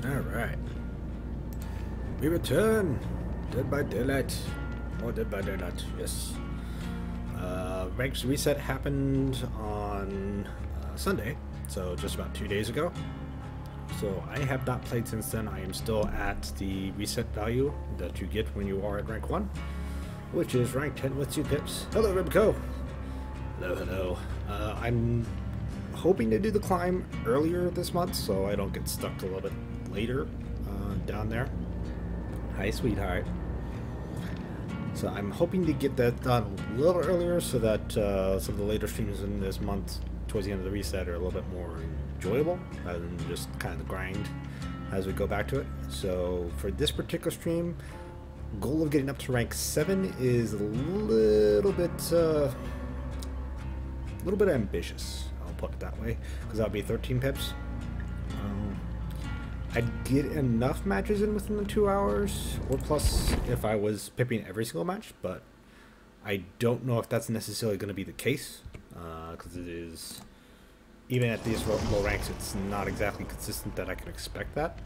Alright. We return! Dead by Daylight. Or Dead by Daylight, yes. Ranks reset happened on Sunday, so just about 2 days ago. So I have not played since then. I am still at the reset value that you get when you are at rank 1, which is rank 10 with 2 pips. Hello, Ribco! Hello, hello. I'm hoping to do the climb earlier this month so I don't get stuck a little bit later down there. Hi, sweetheart. So I'm hoping to get that done a little earlier so that some of the later streams in this month towards the end of the reset are a little bit more enjoyable rather than just kind of the grind as we go back to it. So for this particular stream, goal of getting up to rank 7 is a little bit ambitious, I'll put it that way, because that would be 13 pips. I'd get enough matches in within the 2 hours, or plus if I was pipping every single match, but I don't know if that's necessarily going to be the case, because it is, even at these low ranks, it's not exactly consistent that I can expect that.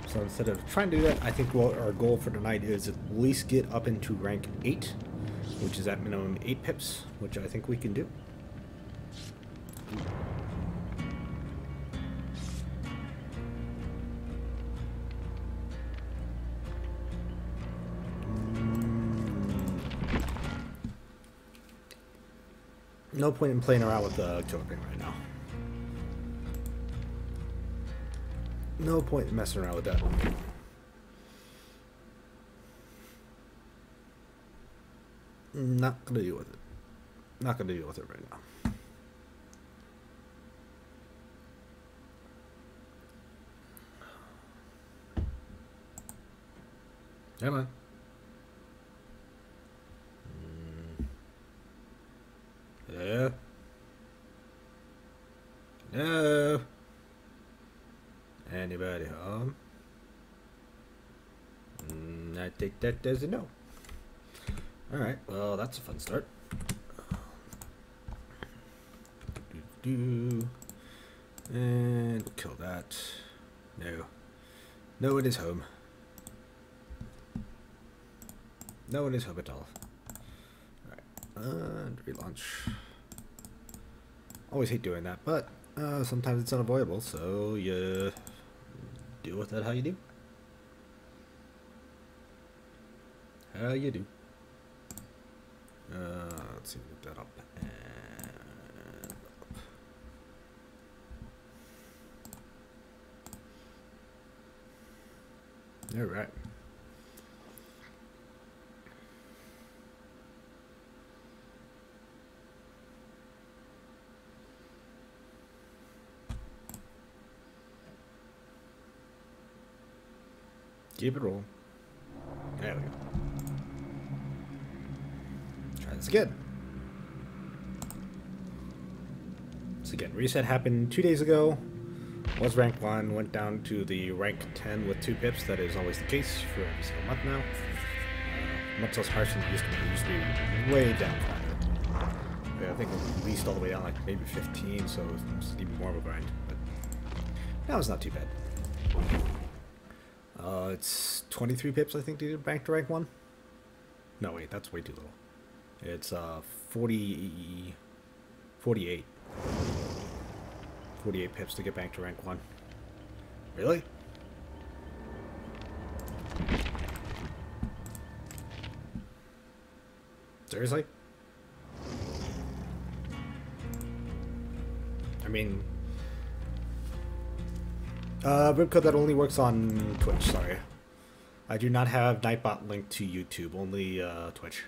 So instead of trying to do that, I think our goal for tonight is at least get up into rank 8, which is at minimum 8 pips, which I think we can do. No point in playing around with the killer thing right now. No point in messing around with that. Not gonna deal with it. Not gonna deal with it right now. Come on. Hello? No. Anybody home? I take that as a no. Alright, well, that's a fun start. And we'll kill that. No. No one is home. No one is home at all. Alright, and relaunch. Always hate doing that, but sometimes it's unavoidable, so you deal with that how you do. How you do. Let's see, move that up and up. All right. Keep it rolling. There we go. Try this again. So again, reset happened 2 days ago. Was rank 1, went down to the rank 10 with 2 pips. That is always the case for every single month now. Much less harsh than it used to be. It used to be way down quite a bit. Yeah, I think at least all the way down like maybe 15, so it's even more of a grind. But now it's not too bad. It's 23 pips, I think, to get back to rank 1. No, wait, that's way too little. It's 48 pips to get back to rank 1. Really? Seriously? I mean... Ribcode that only works on Twitch, sorry. I do not have Nightbot linked to YouTube, only Twitch.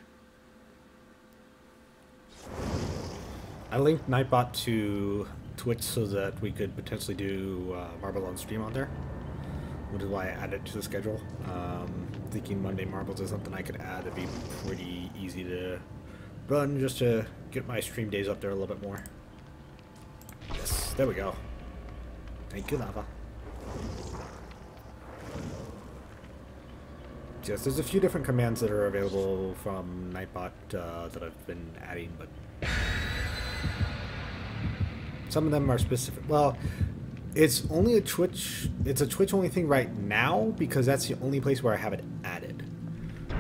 I linked Nightbot to Twitch so that we could potentially do Marble on stream on there, which is why I added it to the schedule. Thinking Monday Marbles is something I could add. It'd be pretty easy to run just to get my stream days up there a little bit more. Yes, there we go. Thank you, Lava. Yes, there's a few different commands that are available from Nightbot that I've been adding, but some of them are specific. Well, It's only a Twitch. It's a Twitch only thing right now because that's the only place where I have it added.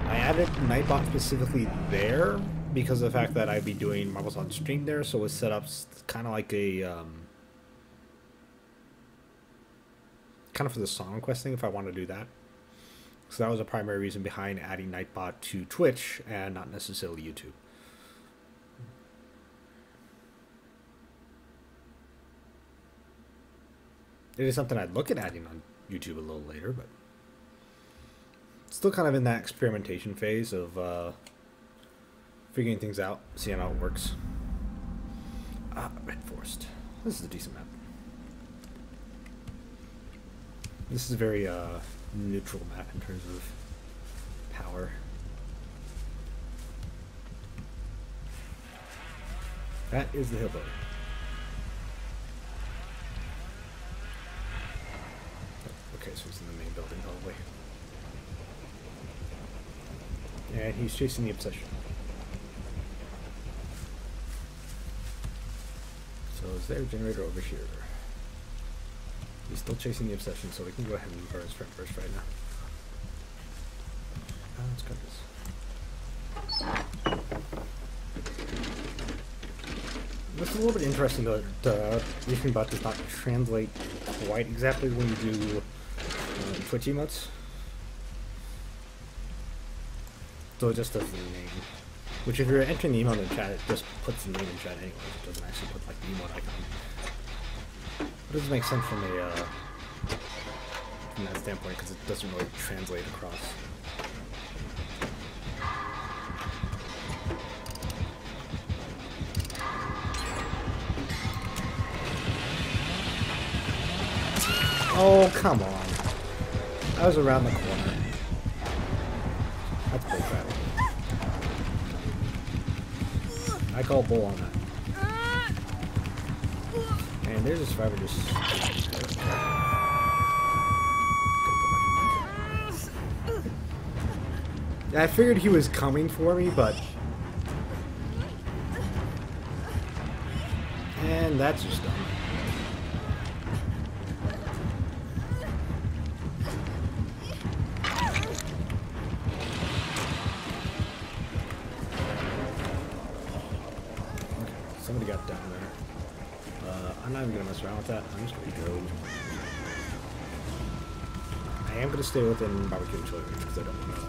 I added Nightbot specifically there because of the fact that I'd be doing Marbles on stream there, so it was set up kind of like a kind of for the song requesting if I want to do that. So that was a primary reason behind adding Nightbot to Twitch and not necessarily YouTube. It is something I'd look at adding on YouTube a little later, but still kind of in that experimentation phase of figuring things out, seeing how it works. Red Forest. This is a decent map. This is a very neutral map in terms of power. That is the hillbilly. Okay, so he's in the main building probably. And he's chasing the obsession. So is there a generator over here? He's still chasing the obsession, so we can go ahead and burn his friend first right now. Let's cut this. This is a little bit interesting though. The Ethan bot does not translate quite exactly when you do Twitch emotes. So it just does the name. Which if you're entering the email in the chat, it just puts the name in chat anyway. It doesn't actually put like the emote icon. It doesn't make sense from that standpoint because it doesn't really translate across. Oh, come on. I was around the corner. That's bull crap. I call bull on that. And there's a survivor just... I figured he was coming for me, but... And that's just dumb. Somebody got down there. I'm not even gonna mess around with that. I'm just gonna go. I am gonna stay within barbecue and chili because I don't want to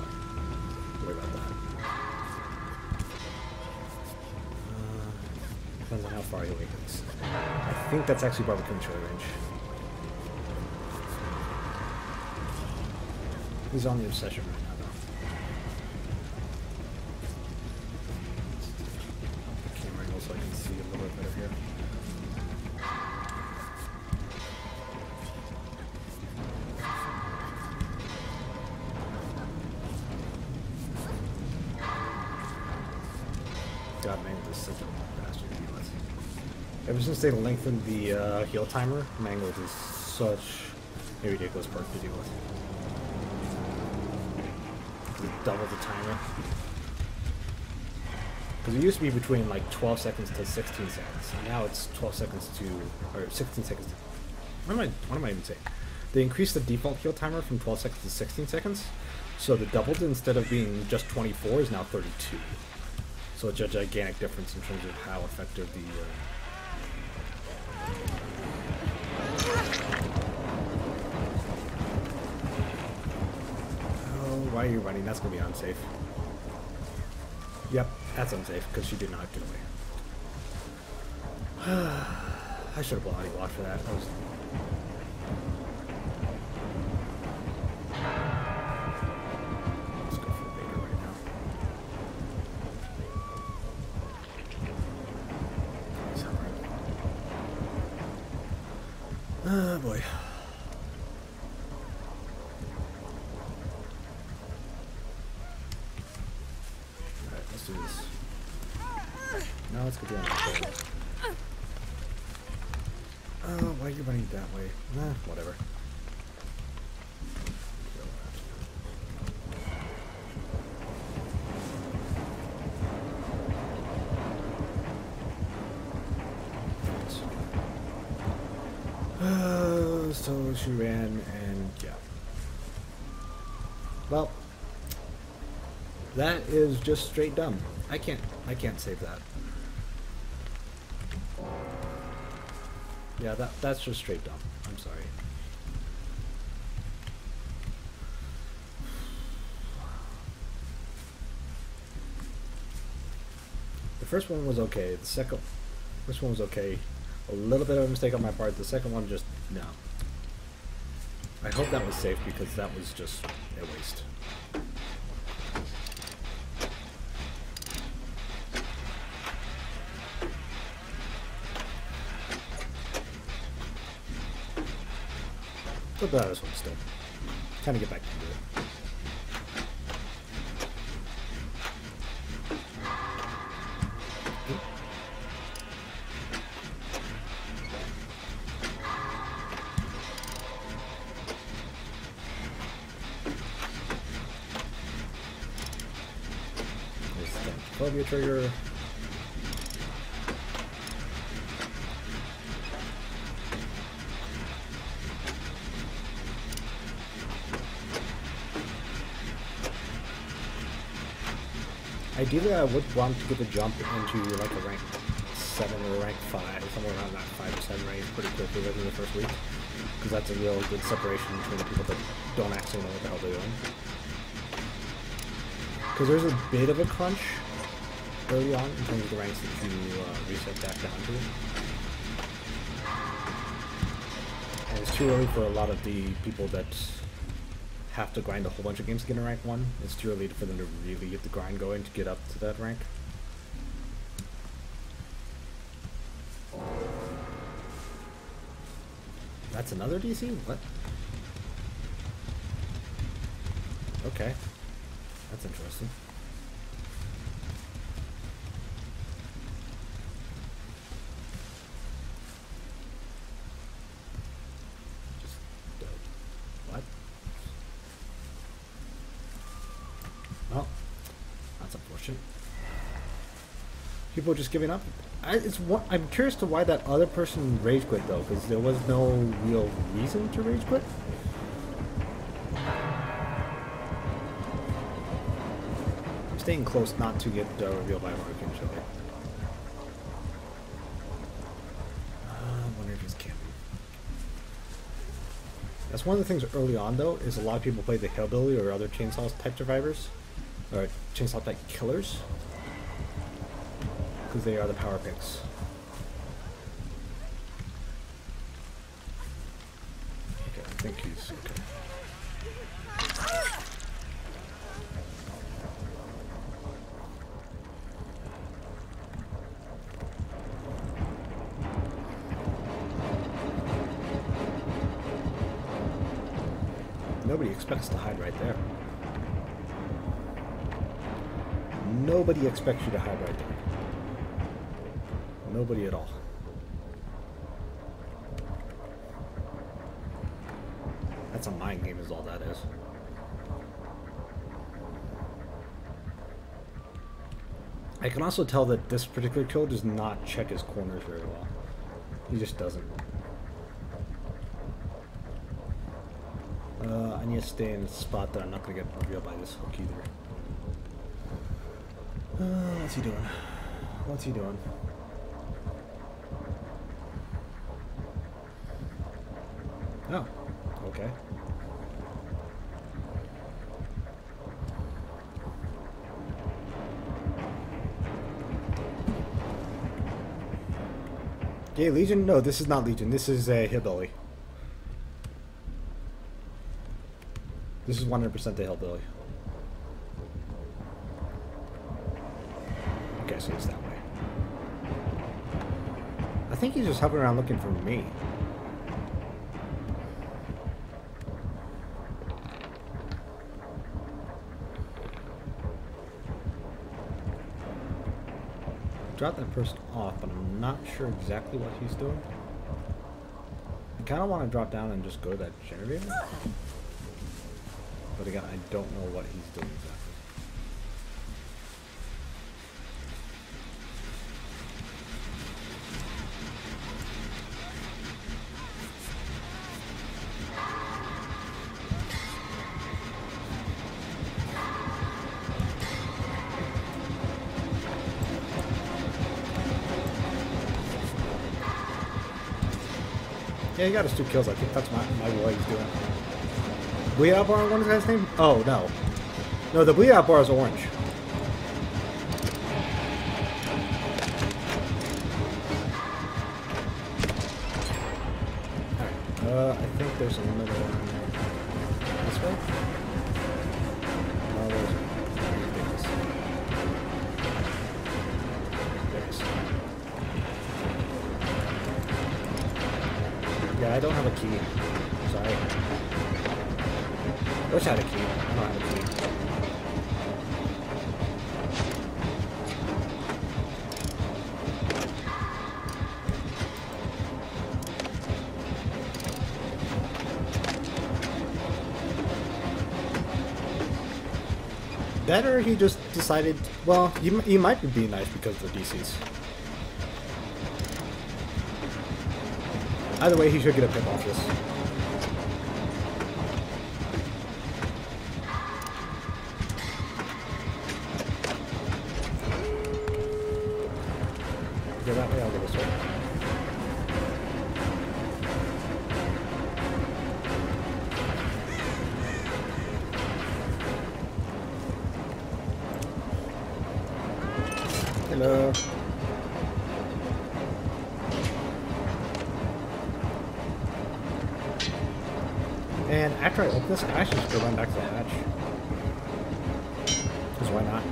worry about that. Depends on how far he awakens. I think that's actually barbecue and chili range. He's on the obsession right now, though. The camera angle so I can see a little bit better here. God, Mangled is such a bastard to deal with. Ever since they lengthened the heal timer, Mangled is such a ridiculous perk to deal with. Double the timer. Because it used to be between like 12 seconds to 16 seconds. And now it's 12 seconds to, or 16 seconds to, what am I even saying? They increased the default heal timer from 12 seconds to 16 seconds. So the doubled, instead of being just 24, is now 32. So it's a gigantic difference in terms of how effective the... Why are you running? That's going to be unsafe. Yep, that's unsafe because she did not get away. I should have body blocked for that. Let's go for the Vader right now. Oh boy. Let's do this. Now let's go down this way. Why are you running that way? Nah, whatever. so she ran, and yeah. Well, that is just straight dumb. I can't save that. Yeah, that's just straight dumb. I'm sorry. The first one was okay. The first one was okay. A little bit of a mistake on my part. The second one, just no. I hope that was safe because that was just a waste. But that is one still. Trying to get back to it. Phobia trigger. Ideally, I would want to get the jump into like a rank 7 or a rank 5, somewhere around that 5 or 7 range pretty quickly within the first week, because that's a real good separation between the people that don't actually know what the hell they're doing. Because there's a bit of a crunch early on in terms of the ranks that you reset back down to. And it's too early for a lot of the people that have to grind a whole bunch of games to get a rank 1. It's too early for them to really get the grind going to get up to that rank. That's another DC? What? Okay. That's interesting. What? Well, that's unfortunate. People are just giving up. I'm curious to why that other person rage quit though, because there was no real reason to rage quit. I'm staying close not to get revealed by Mark eventually. I wonder if he's camping. That's one of the things early on though, is a lot of people play the Hillbilly or other Chainsaw type survivors, or Chainsaw type killers, because they are the power picks. Okay, I think he's okay. Nobody expects to hide right there. Nobody expects you to hide right there. Nobody at all. That's a mind game is all that is. I can also tell that this particular kill does not check his corners very well. He just doesn't. I need to stay in a spot that I'm not going to get revealed by this hook either. What's he doing? What's he doing? Oh, okay. Okay, Legion? No, this is not Legion. This is a Hillbilly. This is 100% the Hillbilly. Okay, so it's that way. I think he's just hovering around looking for me. Drop that person off, but I'm not sure exactly what he's doing. I kind of want to drop down and just go to that generator. But again, I don't know what he's doing exactly. Yeah, he got us 2 kills. I think that's my what he's doing. Bleed out bar, what is that guy's name? Oh, no. No, the bleed out bar is orange. Alright, I think there's another one this way. No, there's yeah, I don't have a key. Sorry. Wish I had a key. I don't have a key. That or he just decided, well, you might be being nice because of the DCs. Either way, he should get a pick off this. Go that way, I'll go this way. Hello. And after I open this, I should just go run back to the hatch. Because why not?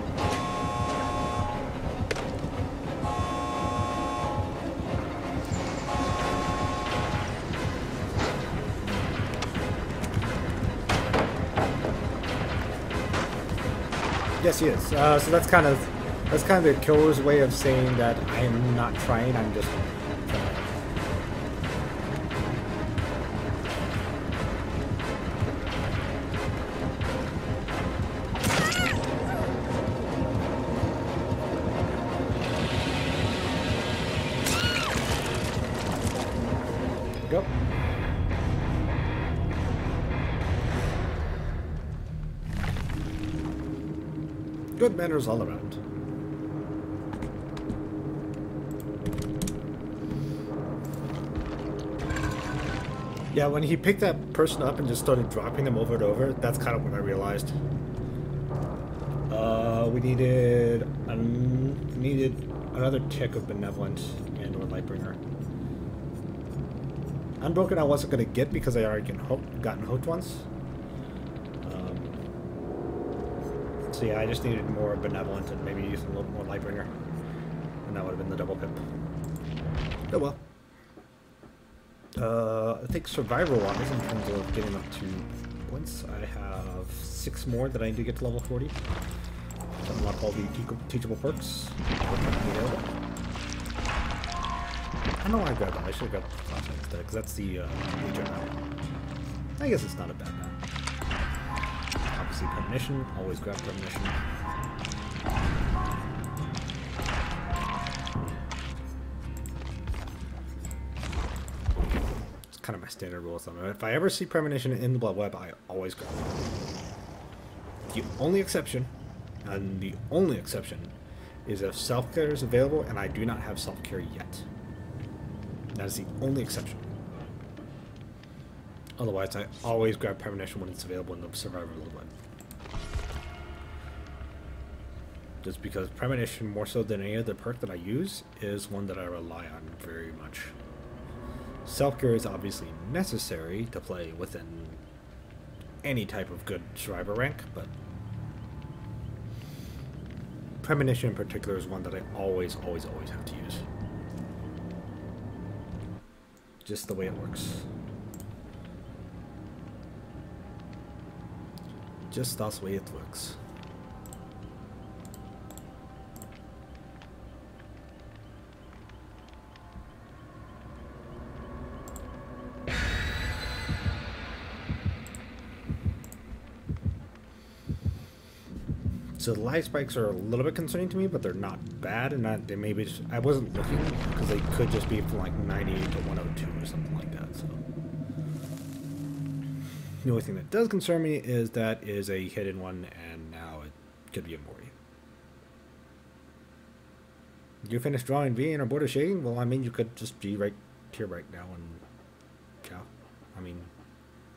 Yes, he is. So that's kind of the killer's way of saying that I'm not trying. I'm just. Go. Good manners all around. Yeah, when he picked that person up and just started dropping them over and over, that's kind of when I realized. We needed another tick of Benevolent and or Lightbringer. Unbroken I wasn't going to get because I already gotten hooked once. So yeah, I just needed more Benevolent and maybe use a little more Lightbringer. And that would have been the double pip. Oh well. I think survivor-wise, in terms of getting up to points, I have 6 more that I need to get to level 40. To unlock all the teachable perks. I don't know why I grabbed that. I should have grabbed the flashlight instead, because that's the Legion map. I guess it's not a bad map. Obviously, Premonition. Always grab Premonition. Kind of my standard rule of thumb. If I ever see Premonition in the Blood Web, I always grab it. The only exception, and the only exception, is if self-care is available and I do not have self-care yet. That is the only exception. Otherwise, I always grab Premonition when it's available in the Survivor Blood Web. Just because Premonition, more so than any other perk that I use, is one that I rely on very much. Self-care is obviously necessary to play within any type of good survivor rank, but Premonition in particular is one that I always have to use. Just the way it works. Just that's the way it works. So the life spikes are a little bit concerning to me, but they're not bad, and they maybe just, I wasn't looking because they could just be from like 98 to 102 or something like that. So the only thing that does concern me is that is a hidden one, and now it could be a Mori. You finished drawing V and our board is shaking? Well, I mean, you could just be right here right now and Yeah. I mean,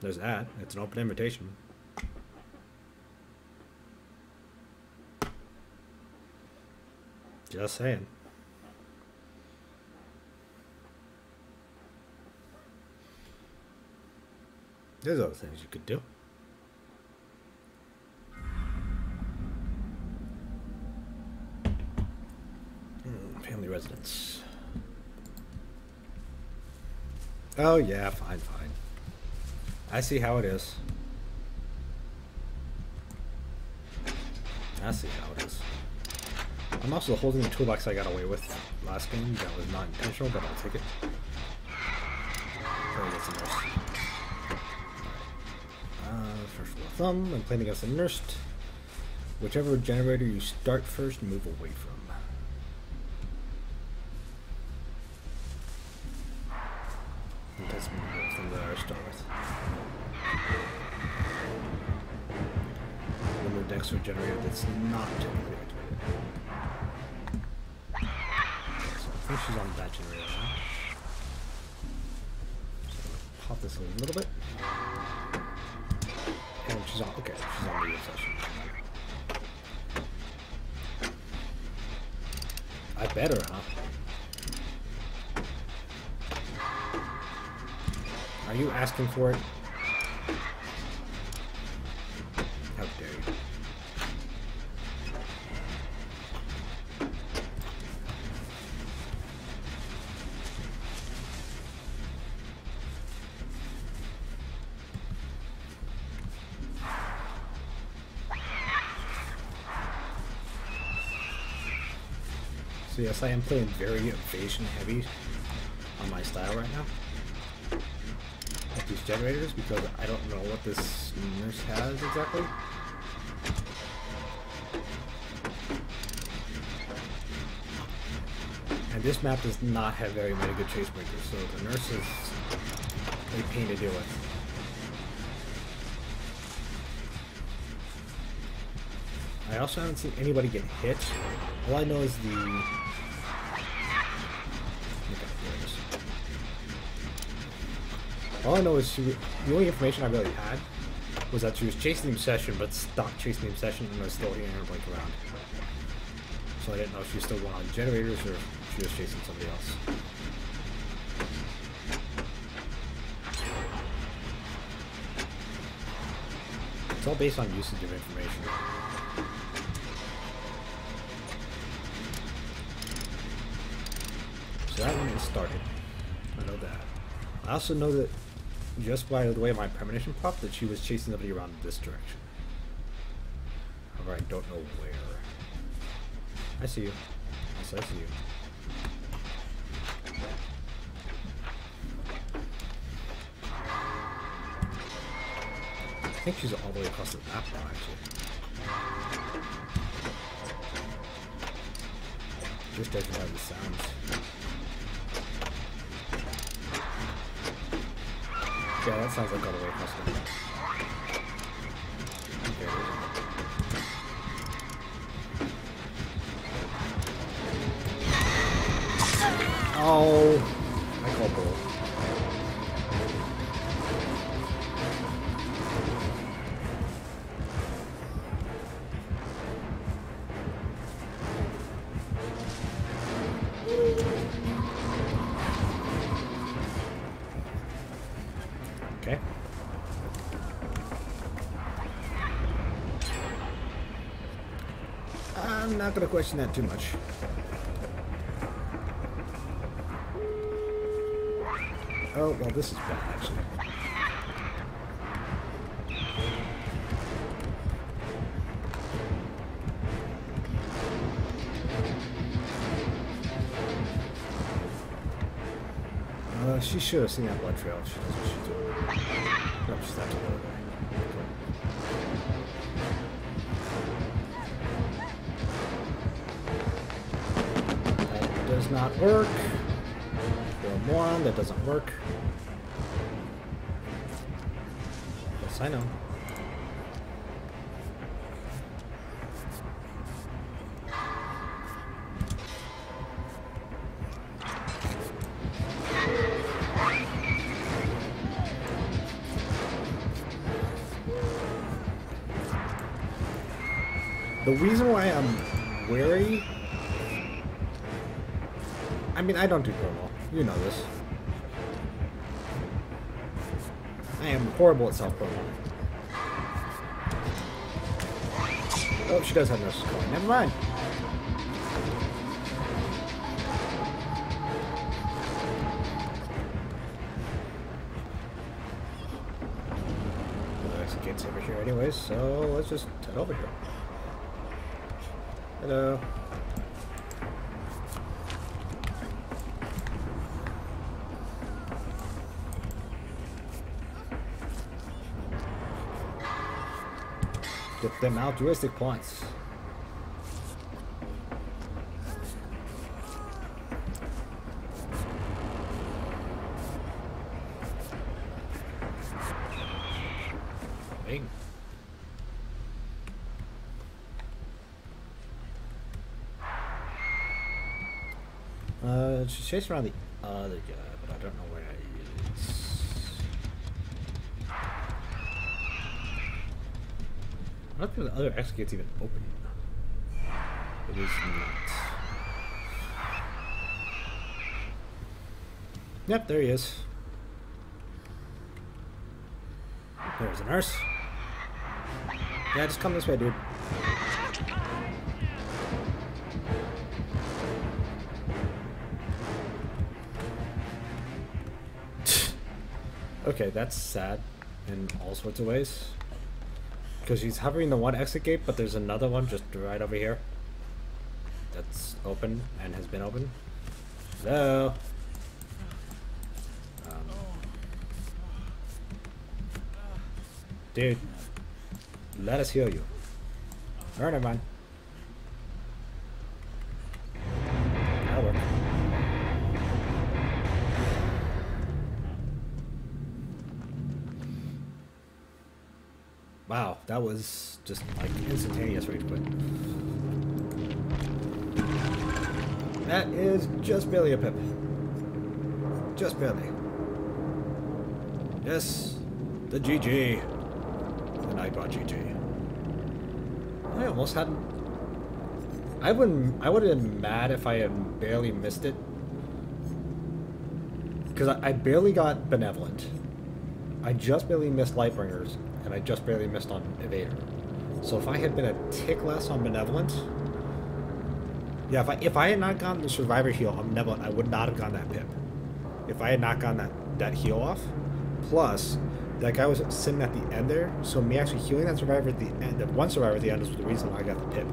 there's that. It's an open invitation. Just saying. There's other things you could do. Family residence. Oh yeah, fine. I see how it is. I see how it is. I'm also holding the toolbox I got away with last game. That was not intentional, but I'll take it. Try to get some nurse. First rule of thumb, when playing against a nurse, whichever generator you start first, move away from. That's my rule of thumb that I start with. Remove next to a generator that's not technically activated. Okay, so I think she's on that generator now. So pop this a little bit. And she's on, okay, she's on the Evasion. I better, huh? Are you asking for it? How dare you? So yes, I am playing very evasion heavy on my style right now. With these generators, because I don't know what this nurse has exactly. And this map does not have very many good chase breakers, so the nurse is a pain to deal with. I also haven't seen anybody get hit. All I know is the... Okay, there it is. All I know is the only information I really had was that she was chasing the Obsession, but stopped chasing the Obsession and was still hitting her blink around. So I didn't know if she was still going on generators or if she was chasing somebody else. It's all based on usage of information. So that one is started. I know that. I also know that just by the way my premonition popped that she was chasing somebody around this direction. However, I don't know where. I see you. Yes, I see you. I think she's all the way across the map now, actually. Just judging by the sounds. Yeah, that sounds like all the way across the map. Okay, oh, I call bull. Okay. I'm not going to question that too much. Oh, well, this is bad, actually. She should have seen that blood trail. She knows what she's doing. No, she's not the other way. That does not work. You're a moron, that doesn't work. Yes, I know. The reason why I'm wary... I mean, I don't do promo. You know this. I am horrible at self-promo. Oh, she does have nurse's coin. Never mind. The exit gate's over here anyways, so let's just head over here. Hello. Get them altruistic points. Feng. She's chasing around the other guy, but I don't know where he is. I don't think the other exit gate's even open. It is not. Yep, there he is. There's a nurse. Yeah, just come this way, dude. Okay, that's sad in all sorts of ways. Because she's hovering the one exit gate, but there's another one just right over here. That's open and has been open. Hello? Dude, let us heal you. Alright, never mind. That'll work. Wow, that was just like instantaneous rage quit. That is just barely a pip. Just barely. Yes, the GG. The Nightbot GG. I almost hadn't. I would have been mad if I had barely missed it. Because I barely got Benevolent. I just barely missed Lightbringers. And I just barely missed on Evader. So if I had been a tick less on Benevolent... Yeah, if I had not gotten the Survivor heal on Benevolent, I would not have gotten that pip. If I had not gotten that heal off. Plus, that guy was sitting at the end there, so me actually healing that Survivor at the end, that one Survivor at the end was the reason why I got the pip.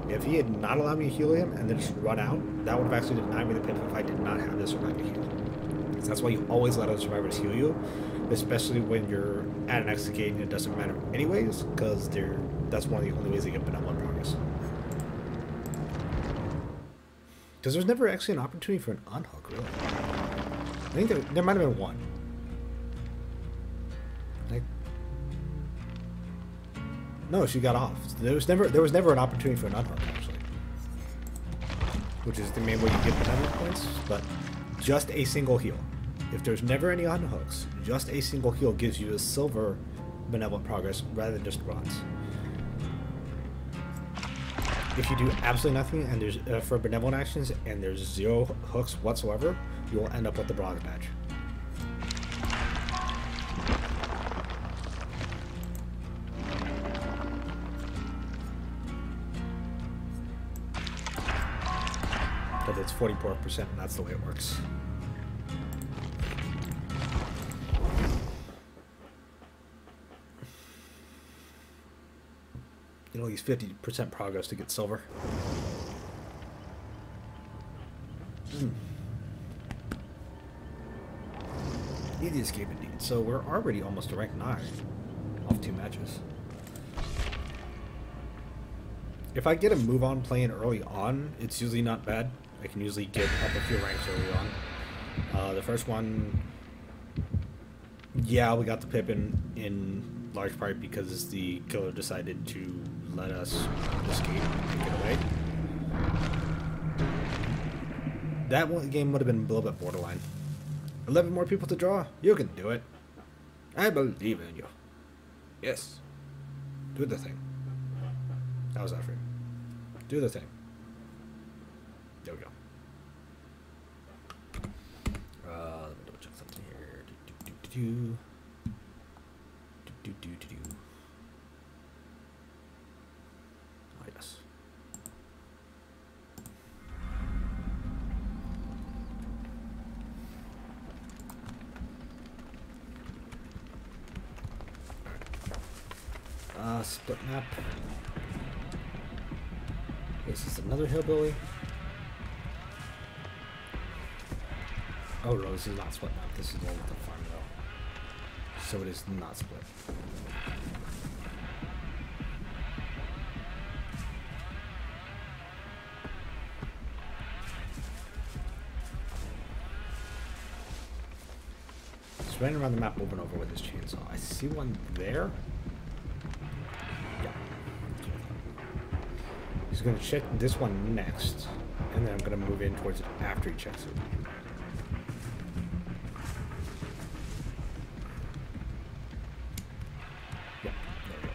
If he had not allowed me to heal him and then just run out, that would have actually denied me the pip if I did not have the Survivor heal. Because that's why you always let other Survivors heal you. Especially when you're at an exit gate and it doesn't matter anyways, because that's one of the only ways to get Benevolent progress. Because there's never actually an opportunity for an unhook, really. I think there might have been one. Like, no, she got off. There was never an opportunity for an unhook, actually. Which is the main way you get Benevolent points, but just a single heal. If there's never any unhooks, just a single heal gives you a silver Benevolent progress rather than just bronze. If you do absolutely nothing and there's for Benevolent actions and there's 0 hooks whatsoever, you will end up with the bronze badge. But it's 44% and that's the way it works. You know, at least 50% progress to get silver. Easy escape indeed. So we're already almost to rank 9 off 2 matches. If I get a move on playing early on, it's usually not bad. I can usually get up a few ranks early on. The first one, yeah, we got the pip in large part because the killer decided to let us escape and get away. That one game would have been a little bit borderline. 11 more people to draw. You can do it. I believe in you. Yes. Do the thing. How was that for you? Do the thing. There we go. Let me double check something here. Oh, yes. Split map. This is another hillbilly. Oh no, this is not split map. This is all with the farm though. So it is not split. Just running around the map over and over with his chainsaw. I see one there. Yeah. He's gonna check this one next, and then I'm gonna move in towards it after he checks it. Yeah, there we go.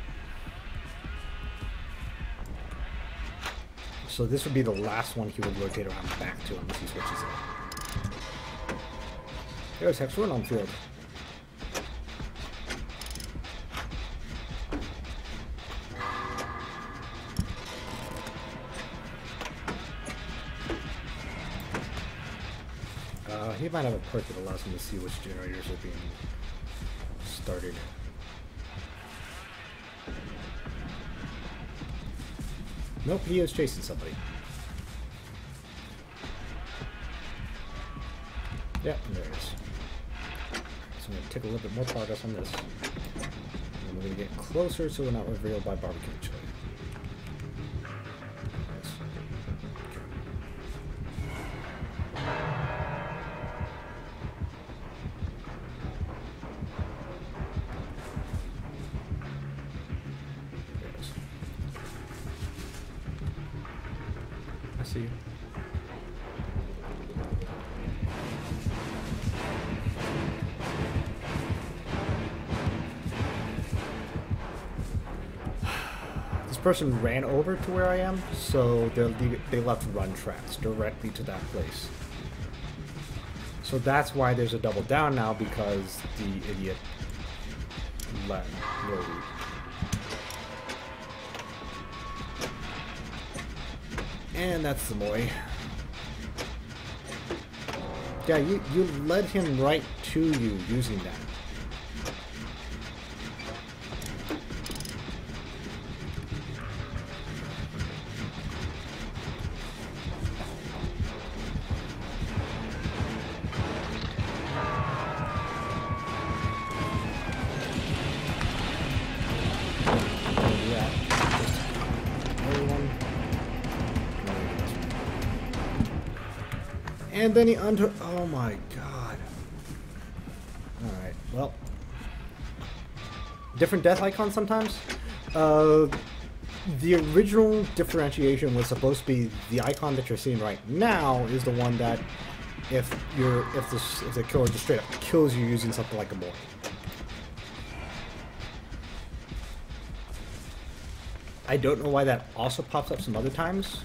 So this would be the last one he would rotate around back to unless he switches it. There's Hexorn on field. He might have a perk that allows him to see which generators are being started. Nope, he is chasing somebody. Yep, there it is. So I'm going to take a little bit more progress on this. And then we're going to get closer so we're not revealed by barbecue chili. See you. This person ran over to where I am, so they left run tracks directly to that place. So that's why there's a double down now, because the idiot let go. And that's the boy. Yeah, you led him right to you using that. And then he oh my god. Alright, well. Different death icon sometimes. The original differentiation was supposed to be the icon that you're seeing right now is the one that if the killer just straight up kills you using something like a boy. I don't know why that also pops up some other times.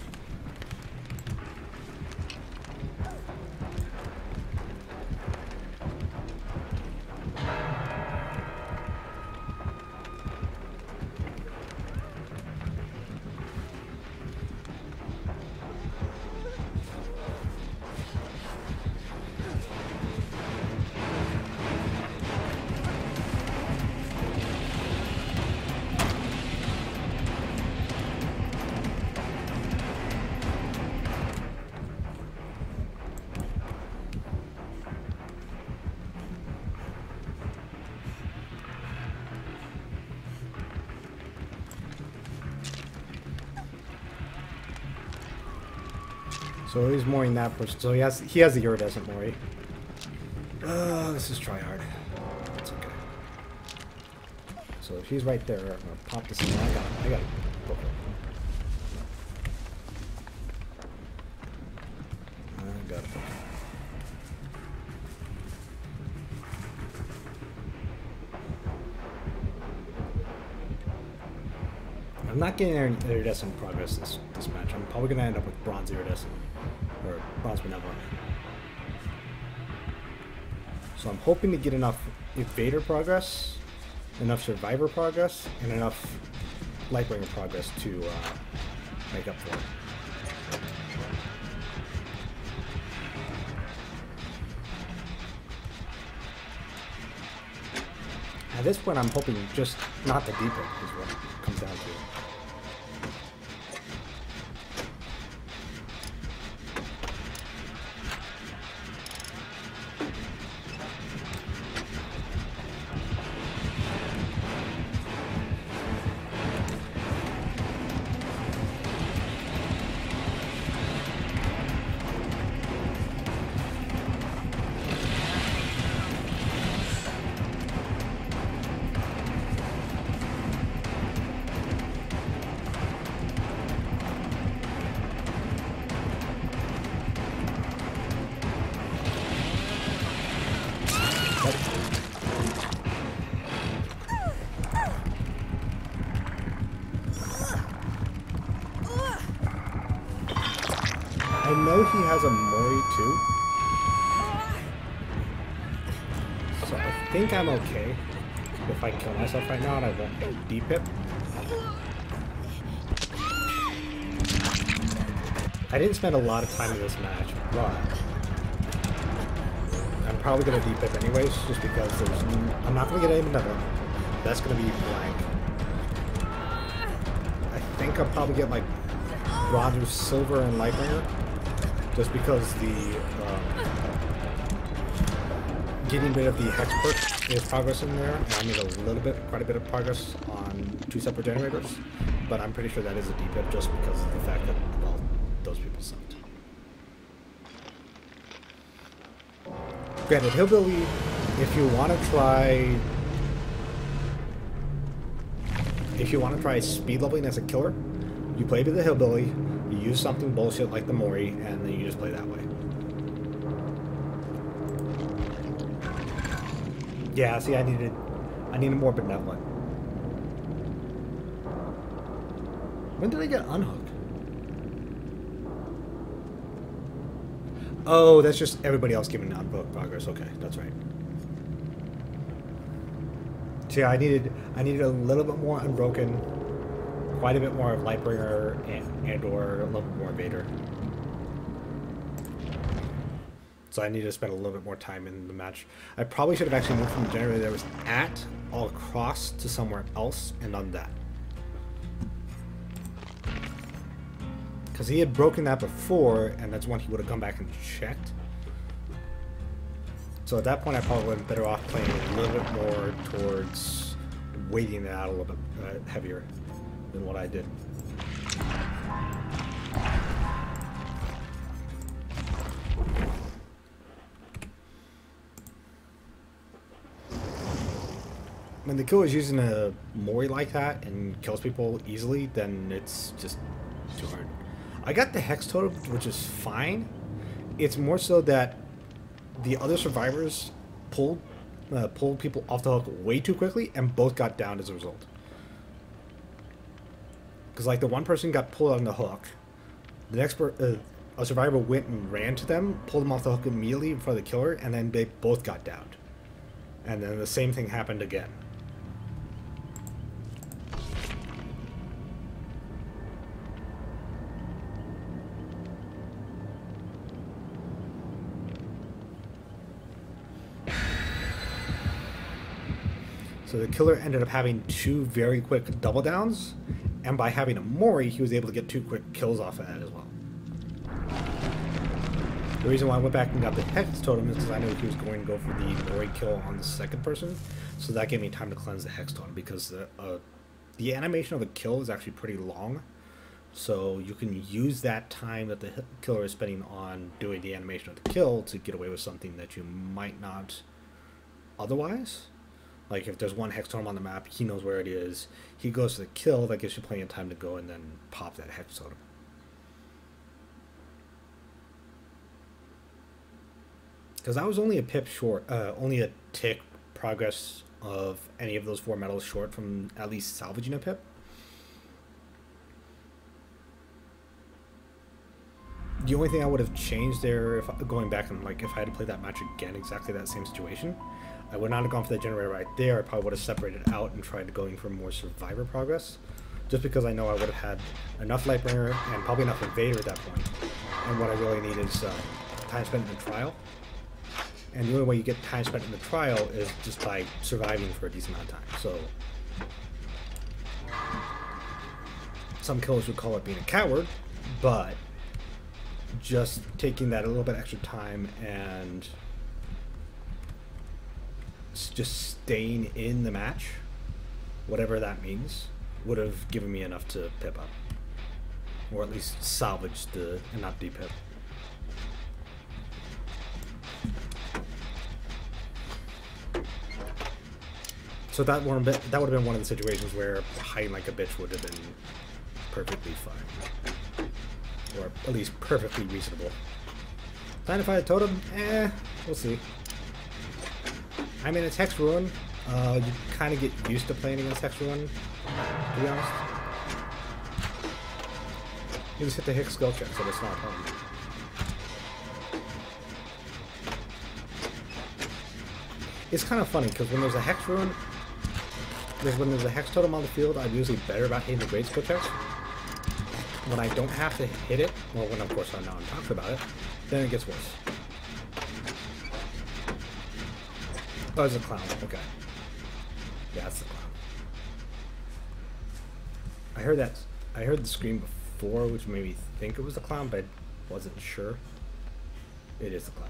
So he's mooring that person. So he has the iridescent Mori. This is tryhard. It's okay. So if he's right there, I'm gonna pop this in. I got it. Go for it. I got it. I'm not getting any iridescent progress this match. I'm probably gonna end up with bronze iridescent or bronze benevolent. So I'm hoping to get enough Evader progress, enough Survivor progress, and enough Lightbringer progress to make up for it. At this point, I'm hoping just not the deep is what it comes down to. I know he has a Mori too, so I think I'm okay if I kill myself right now and I won't get D-pip. I didn't spend a lot of time in this match, but I'm probably going to D-pip anyways, just because I'm not going to get any benevolent. That's going to be blank. I think I'll probably get like bronze, silver, and Lightbringer. Just because the getting rid of the hex perk is progress in there, and I need quite a bit of progress on 2 separate generators, but I'm pretty sure that is a D-pip just because of the fact that, well, those people sucked. Granted, Hillbilly, if you want to try speed leveling as a killer, you play with the Hillbilly. You use something bullshit like the Mori, and then you just play that way. Yeah, see, I needed more benevolent. When did I get unhooked? Oh, that's just everybody else giving unhooked progress. Okay, that's right. So yeah, I needed a little bit more unbroken. Quite a bit more of Lightbringer and or a little bit more Vader. So I need to spend a little bit more time in the match. I probably should have actually moved from the generator that was at all across to somewhere else and done that. Because he had broken that before, and that's when he would have come back and checked. So at that point, I probably would have been better off playing a little bit more towards waiting it out a little bit heavier than what I did. When the killer is using a Mori like that and kills people easily, then it's just too hard. I got the Hex Totem, which is fine. It's more so that the other survivors pulled people off the hook way too quickly, and both got downed as a result. Because like the one person got pulled on the hook, the next a survivor went and ran to them, pulled them off the hook immediately in front of the killer, and then they both got downed. And then the same thing happened again. So the killer ended up having 2 very quick double downs, and by having a Mori, he was able to get 2 quick kills off of that as well. The reason why I went back and got the Hex Totem is because I knew he was going to go for the Mori kill on the second person, so that gave me time to cleanse the Hex Totem, because the animation of the kill is actually pretty long, so you can use that time that the killer is spending on doing the animation of the kill to get away with something that you might not otherwise. Like, if there's one Hex Totem on the map, he knows where it is. He goes to the kill, that gives you plenty of time to go and then pop that Hex Totem. Because I was only a pip short, only a tick progress of any of those 4 medals short from at least salvaging a pip. The only thing I would have changed there, if going back and like if I had to play that match again, exactly that same situation, I would not have gone for that generator right there. I probably would have separated out and tried going for more survivor progress, just because I know I would have had enough Lightbringer and probably enough Invader at that point. And what I really need is time spent in the trial. And the only way you get time spent in the trial is just by surviving for a decent amount of time. So some killers would call it being a coward, but just taking that a little bit extra time and just staying in the match, whatever that means, would have given me enough to pip up, or at least salvage the and not de-pip. So that would have been one of the situations where hiding like a bitch would have been perfectly fine, or at least perfectly reasonable. Time to fight a totem? We'll see. I mean, it's Hex Ruin. You kind of get used to playing against Hex Ruin, to be honest. You just hit the Hex skill check, so it's not a problem. It's kind of funny, because when there's a Hex Ruin, when there's a Hex Totem on the field, I'm usually better about hitting the great skill checks. When I don't have to hit it, or when of course I'm not talking about it, then it gets worse. Oh, it's a clown. Okay. Yeah, it's the clown. I heard the scream before, which made me think it was the clown, but I wasn't sure. It is the clown.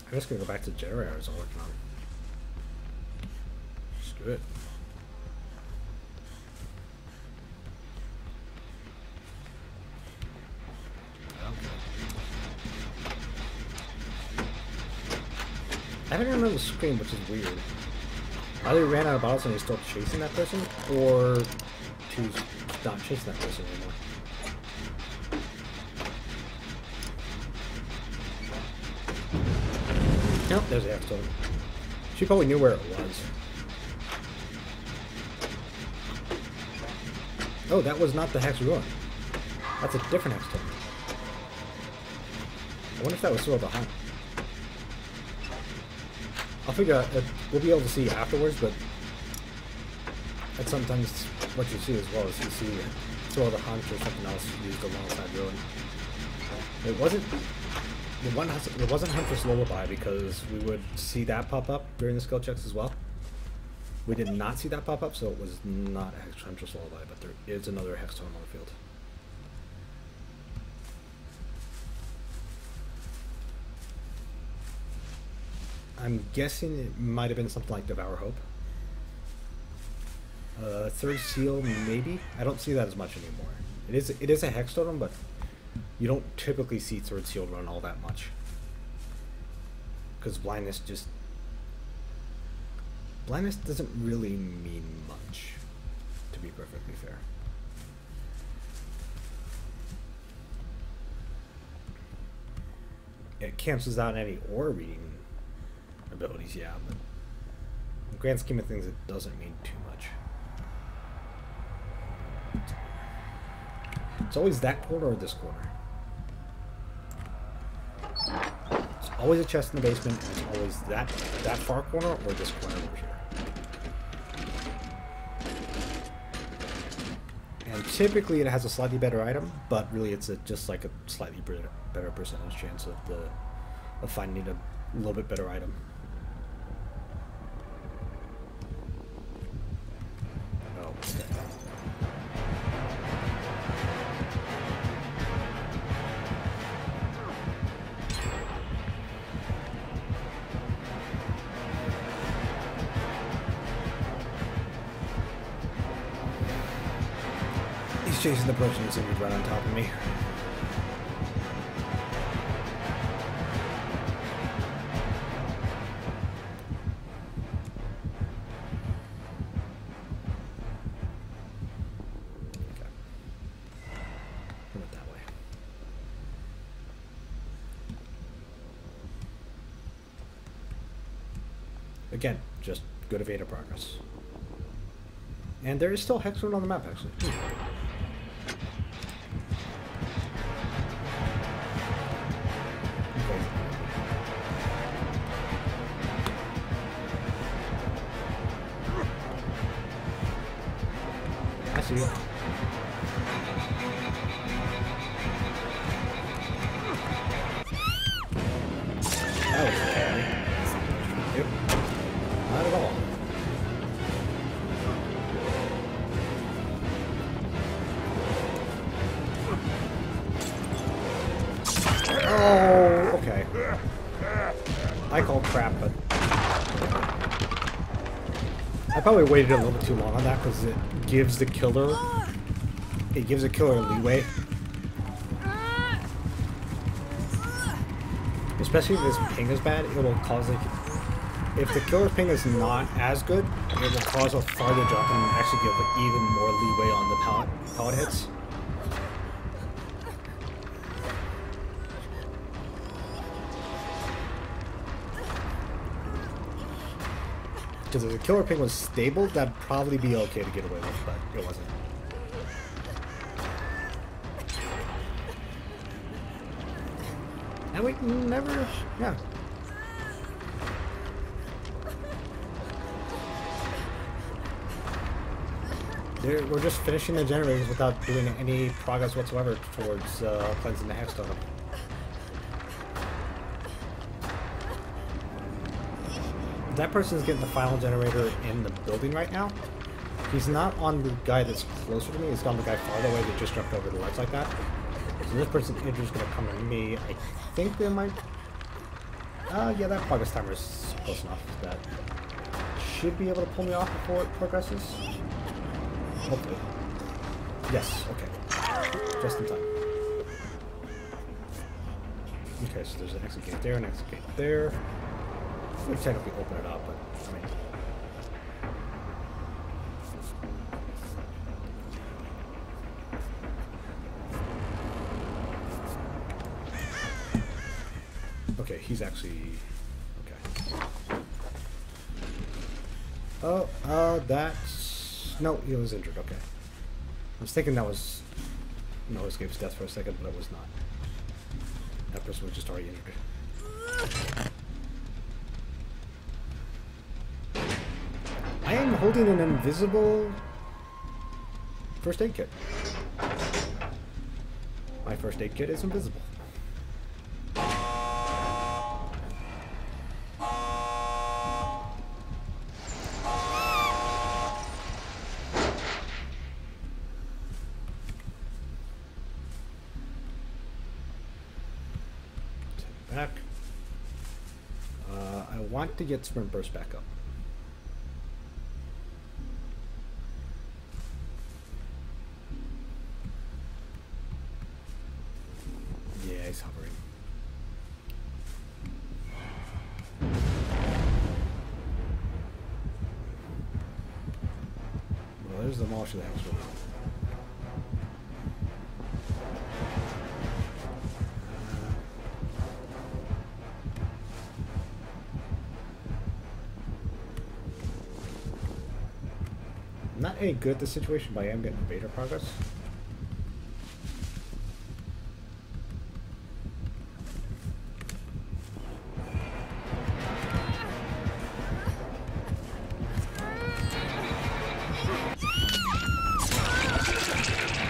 I'm just gonna go back to the generator I was working on. Screw it. I haven't remembered the scream, which is weird. Either he ran out of bottles and he's still chasing that person, or he's not chasing that person anymore. Nope, there's the Hex Totem. She probably knew where it was. Oh, that was not the Hex Ruin. That's a different Hex Totem. I wonder if that was still behind. I'll figure out, we'll be able to see afterwards, but that's sometimes what you see as well, is you see Throw the Hunt or something else used alongside Ruin. It wasn't Huntress Lullaby, because we would see that pop up during the skill checks as well. We did not see that pop up, so it was not Huntress Lullaby, but there is another Hex Totem on the field. I'm guessing it might have been something like Devour Hope. Third Seal, maybe? I don't see that as much anymore. It is a Hex Totem, but you don't typically see Third Seal run all that much. Because blindness doesn't really mean much, to be perfectly fair. It cancels out any aura reading abilities, yeah, but in the grand scheme of things, it doesn't mean too much. It's always that corner or this corner. It's always a chest in the basement, and it's always that far corner or this corner over here. And typically it has a slightly better item, but really it's just like a slightly better percentage chance of finding a little bit better item. Oh, okay. He's chasing the person who's going to run on top of me. Again, just good Evader progress. And there is still Hexroom on the map, actually. I see you. That was scary. Yep. Not at all. Oh, okay. I call crap, but I probably waited a little bit too long on that because it gives the killer leeway. Especially if his ping is bad, it will cause, like, if the killer's ping is not as good, it will cause a farther drop and actually give, like, even more leeway on the pallet hits. Because if the killer ping was stable, that'd probably be okay to get away with, but it wasn't. And we never, yeah. We're just finishing the generators without doing any progress whatsoever towards cleansing the hex totem. That person's getting the final generator in the building right now. He's not on the guy that's closer to me. He's on the guy farther away that just jumped over the ledge like that. So this person is just going to come to me. I think they might... yeah, that progress timer is close enough. That should be able to pull me off before it progresses. Hopefully. Yes, okay. Just in time. Okay, so there's an exit gate there, an exit gate there. I would technically open it up, but I mean... Okay, he's actually... Okay. Oh, that's... No, he was injured, okay. I was thinking that was... No escape's death for a second, but it was not. That person was just already injured. I am holding an invisible first aid kit. My first aid kit is invisible. Back. I want to get sprint burst back up. Yeah, he's hovering. Well, there's the marsh of the house. Not any good at this situation, but I am getting beta progress.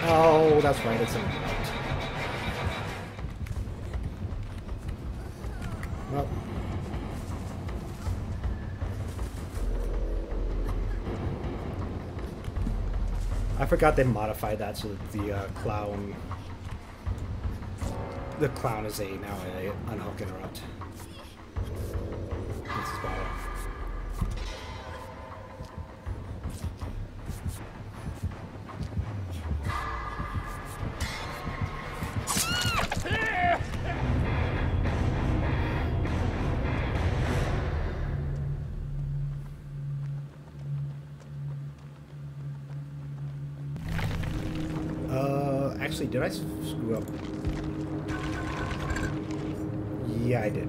Oh, that's right, it's in the out. Well. I forgot they modified that so that the clown is now a unhook interrupt. This is bad. Actually, did I screw up? Yeah, I did.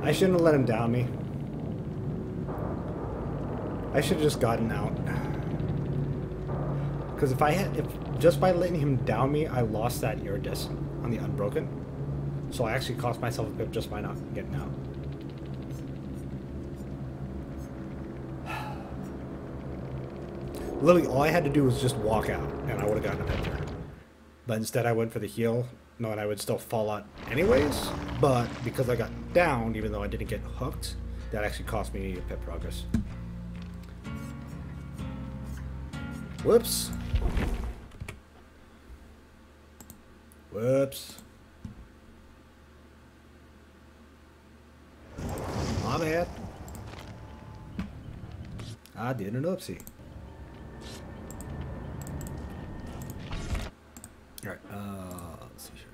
I shouldn't have let him down me. I should have just gotten out. Because if just by letting him down me, I lost that Iridescent on the Unbroken. So I actually cost myself a pip just by not getting out. Literally, all I had to do was just walk out, and I would have gotten a pip there. But instead, I went for the heal, knowing I would still fall out anyways. But because I got down, even though I didn't get hooked, that actually cost me a pip progress. Whoops. Whoops. My bad. I did an oopsie. Alright, let's see here.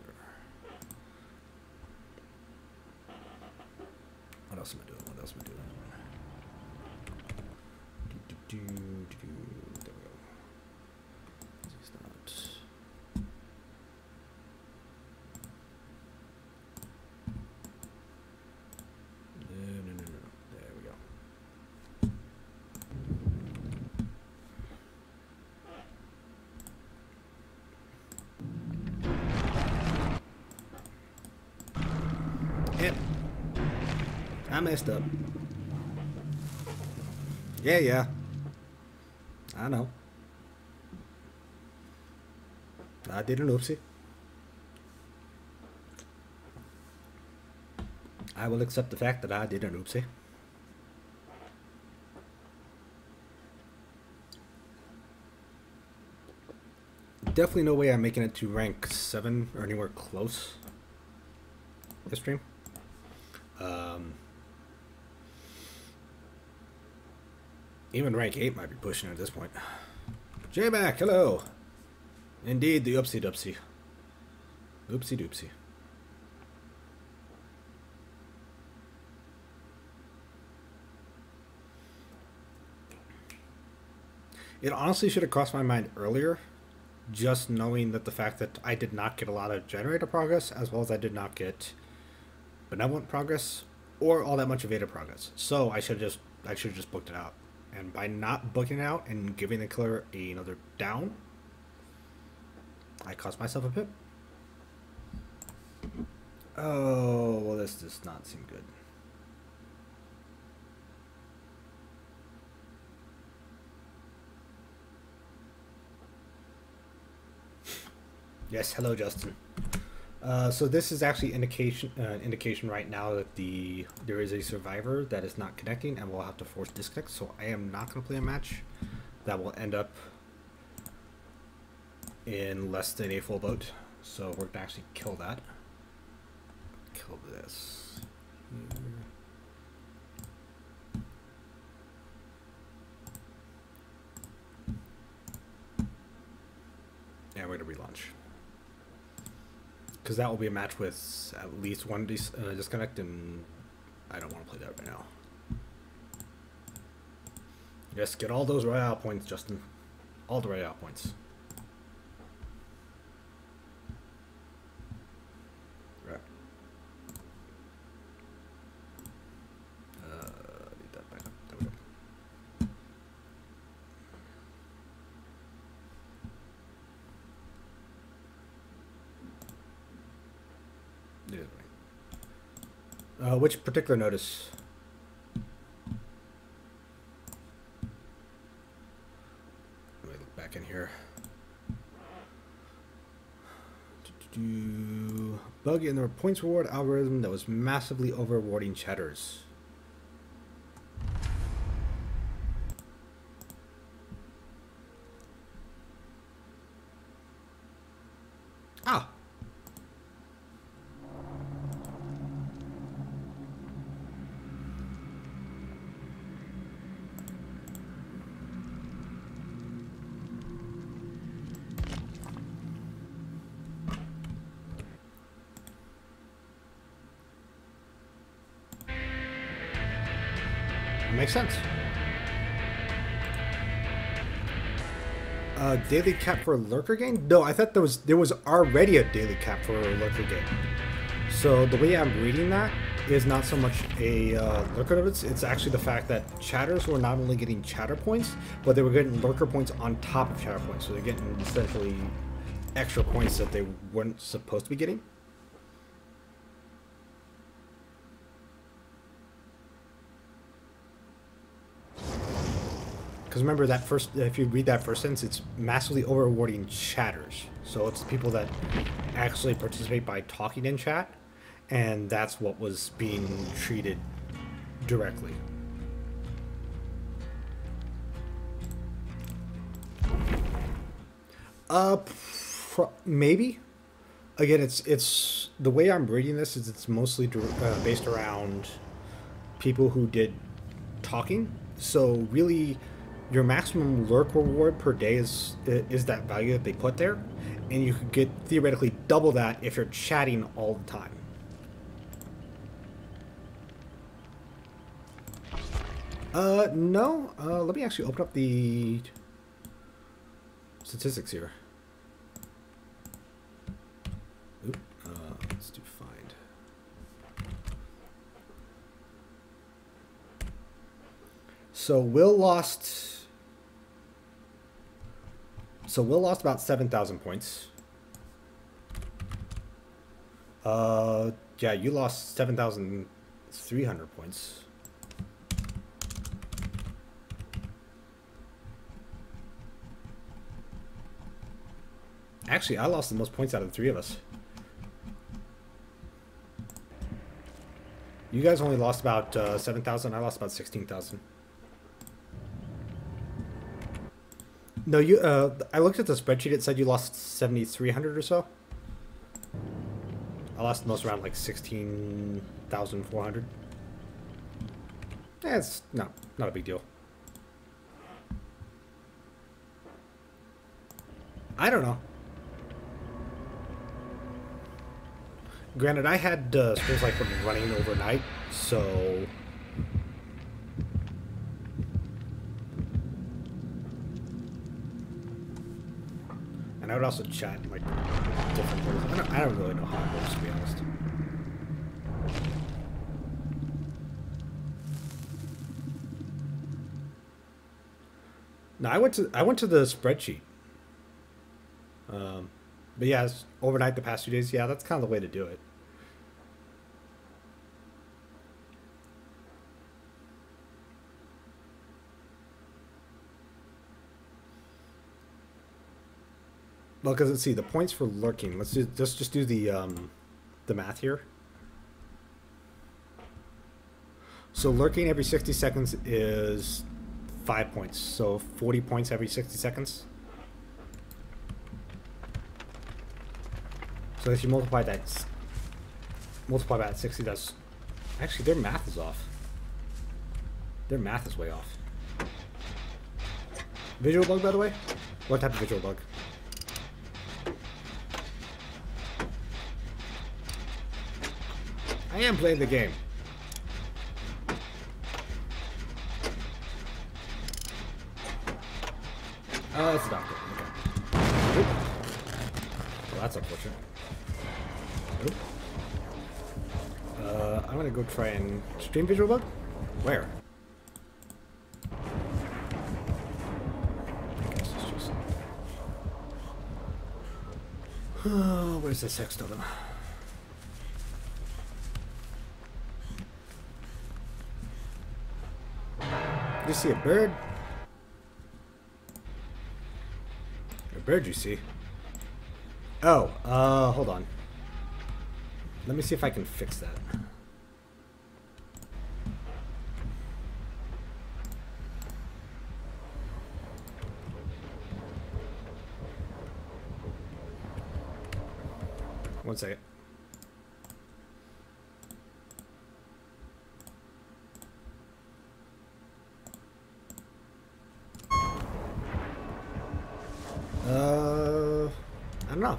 What else am I doing? What else am I doing? There we go. It's not. No. There we go. Yep. I messed up. Yeah. I know. I did an oopsie. I will accept the fact that I did an oopsie. Definitely no way I'm making it to rank 7 or anywhere close this stream. Even rank 8 might be pushing at this point. J-Mac, hello! Indeed, the oopsie doopsie. Oopsie doopsie. It honestly should have crossed my mind earlier, just knowing that the fact that I did not get a lot of generator progress, as well as I did not get benevolent progress, or all that much evaded progress. So I should have just booked it out. And by not booking it out and giving the killer another down, I cost myself a pip. Oh, well, this does not seem good. Yes, hello, Justin. So this is actually indication right now that there is a survivor that is not connecting and will have to force disconnect. So I am not going to play a match that will end up in less than a full boat. So we're going to actually kill that. Kill this. Yeah, we're going to relaunch. Because that will be a match with at least one disconnect, and I don't want to play that right now. Yes, get all those royale points, Justin. All the royale points. Right. Need that back up. There we go. Which particular notice? Let me look back in here. Bug in the points reward algorithm that was massively over rewarding chatters. Ah. Makes sense. Daily cap for a lurker gain? No, I thought there was already a daily cap for a lurker gain. So the way I'm reading that is not so much a lurker notice, it's actually the fact that chatters were not only getting chatter points, but they were getting lurker points on top of chatter points. So they're getting essentially extra points that they weren't supposed to be getting. Because remember that first, if you read that first sentence, it's massively over rewarding chatters. So it's the people that actually participate by talking in chat, and that's what was being treated directly. Maybe. Again, it's the way I'm reading this is it's mostly based around people who did talking. So really, your maximum lurk reward per day is that value that they put there, and you could get theoretically double that if you're chatting all the time. No. Let me actually open up the statistics here. Oop, let's do find. So Will lost about 7,000 points. Yeah, you lost 7,300 points. Actually, I lost the most points out of the three of us. You guys only lost about 7,000. I lost about 16,000. No, you. I looked at the spreadsheet. It said you lost 7,300 or so. I lost the most around like 16,400. Yeah, it's not a big deal. I don't know. Granted, I had streams like running overnight, so. And I would also chat in, like, different ways. I don't really know how it works, to be honest. No, I went to the spreadsheet. But yeah, overnight the past 2 days, yeah, that's kind of the way to do it. Well, because let's see, the points for lurking. Let's just do the math here. So lurking every 60 seconds is 5 points. So 40 points every 60 seconds. So if you multiply by that 60, that's actually their math is off. Their math is way off. Visual bug, by the way? What type of visual bug? I am playing the game. Oh, it's not good. Okay. Oop. Well, that's unfortunate. Oop. I'm gonna go try and stream visual bug? Where? I guess it's just... Oh, where's the sex totem? Did you see a bird? A bird you see? Oh, hold on. Let me see if I can fix that. One second. I don't know.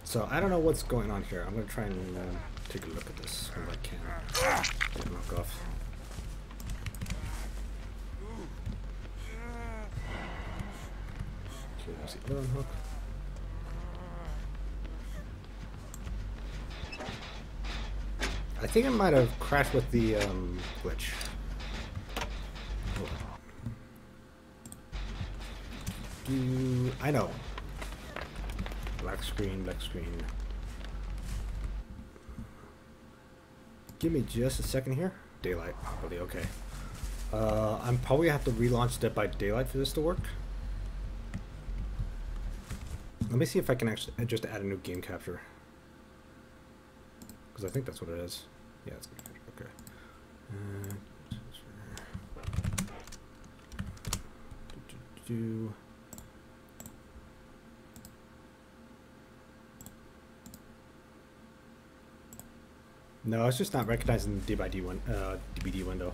So I don't know what's going on here. I'm gonna try and take a look at this if I can. Knock off. Okay, there's the other hook. I think it might have crashed with the glitch. I know. Black screen, black screen. Give me just a second here. Daylight, probably okay. I'm probably have to relaunch Dead by Daylight for this to work. Let me see if I can actually just add a new game capture. Because I think that's what it is. Yeah, it's game capture. Okay. No, it's just not recognizing the DBD window.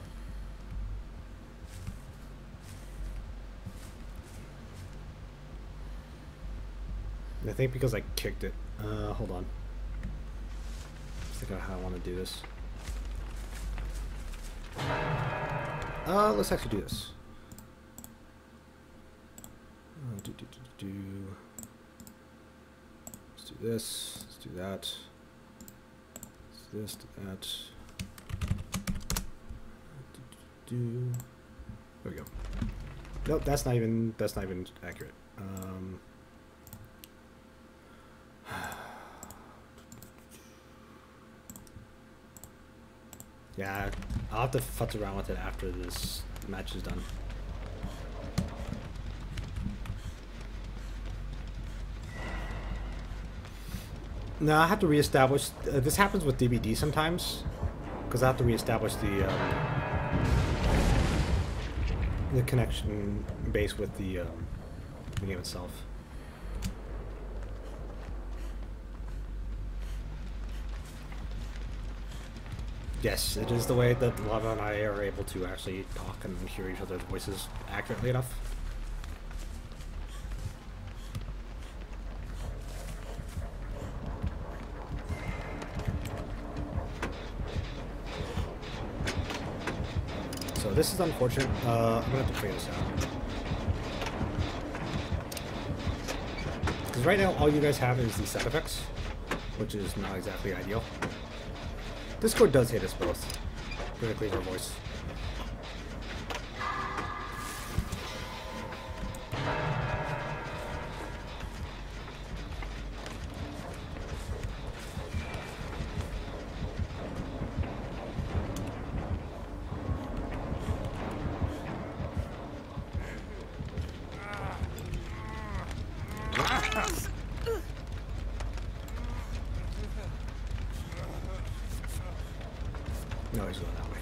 I think because I kicked it. Hold on. Let's think about how I want to do this. Let's actually do this. Let's do this. Let's do that. This to that. There we go. Nope, that's not even accurate. Yeah, I'll have to futz around with it after this match is done. No, I have to reestablish. This happens with DBD sometimes, because I have to reestablish the connection base with the game itself. Yes, it is the way that Lava and I are able to actually talk and hear each other's voices accurately enough. So this is unfortunate. I'm gonna have to figure this out. Because right now all you guys have is the sound effects, which is not exactly ideal. Discord does hate us both, particularly our voice. No, he's going that way.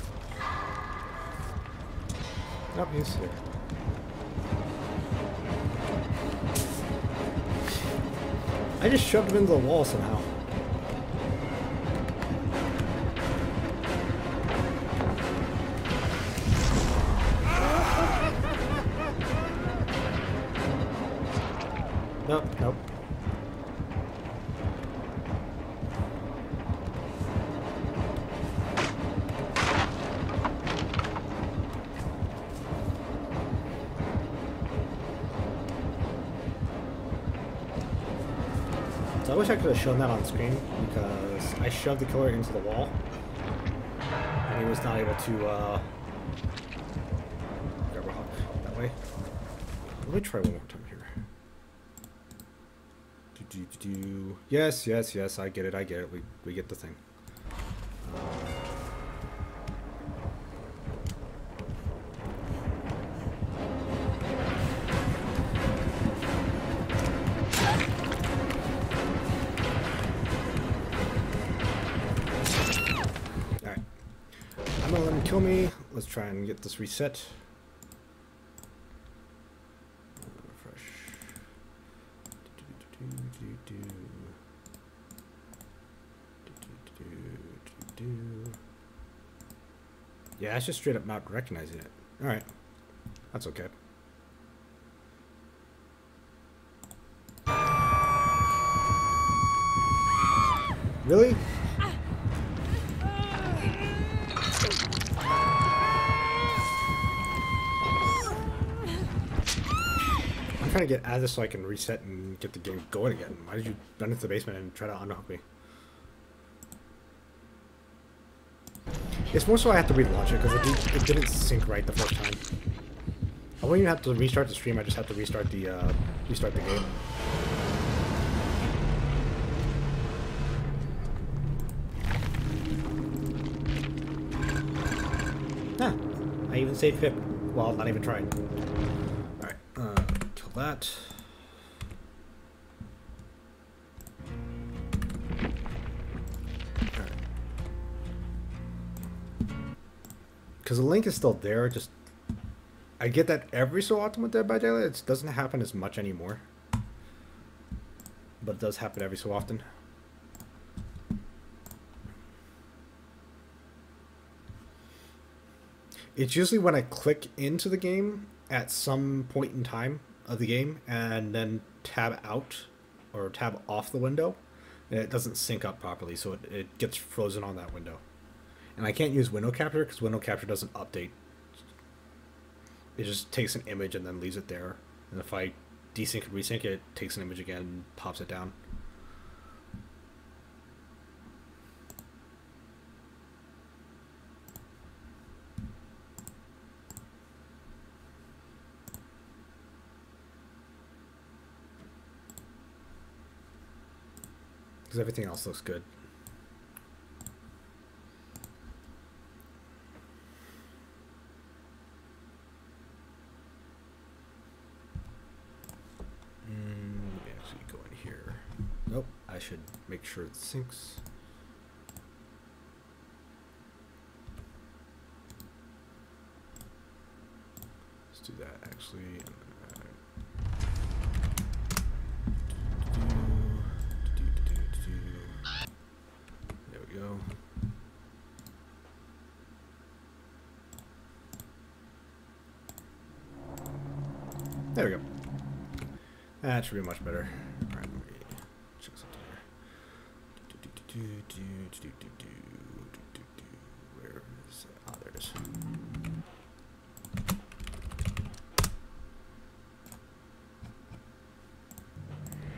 Nope, he's here. I just shoved him into the wall somehow. Nope, nope. I wish I could have shown that on screen, because I shoved the killer into the wall, and he was not able to grab a hook that way. Let me try one more time here. Yes, yes, yes, I get it, I get it. We get the thing. Kill me. Let's try and get this reset. Refresh. Yeah, it's just straight up not recognizing it. Alright. That's okay. Really? I'm trying to get out of this so I can reset and get the game going again. Why did you run into the basement and try to unhook me? It's more so I have to relaunch it because it didn't sync right the first time. I won't even have to restart the stream. I just have to restart the game. Huh. I even saved Pip. Well, not even trying. Alright, kill that. Alright. Because the link is still there, just... I get that every so often with Dead by Daylight. It doesn't happen as much anymore. But it does happen every so often. It's usually when I click into the game at some point in time of the game and then tab out or tab off the window, and it doesn't sync up properly, so it gets frozen on that window. And I can't use window capture because window capture doesn't update. It just takes an image and then leaves it there. And if I desync and resync it, it takes an image again and pops it down. Because everything else looks good. Let me actually go in here. Nope, I should make sure it syncs. Let's do that actually. There we go. There we go. That should be much better. Alright, let me check something here. Where is it? Oh, there it is.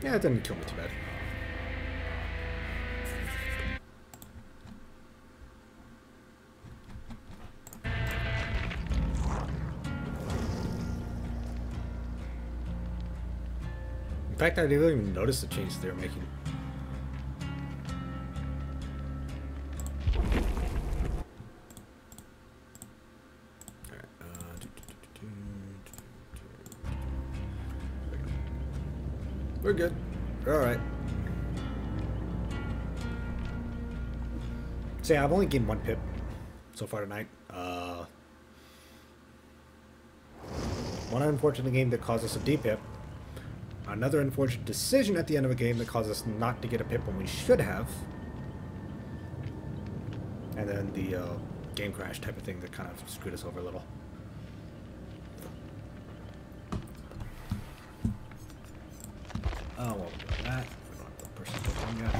Yeah, it didn't kill me too bad. In fact, I didn't even notice the changes they were making. We're good. We're alright. So yeah, I've only gained one pip so far tonight. One unfortunate game that caused us a D pip. Another unfortunate decision at the end of a game that caused us not to get a pip when we should have. And then the game crash type of thing that kind of screwed us over a little. Oh, well, we got that. We don't have the person to yet.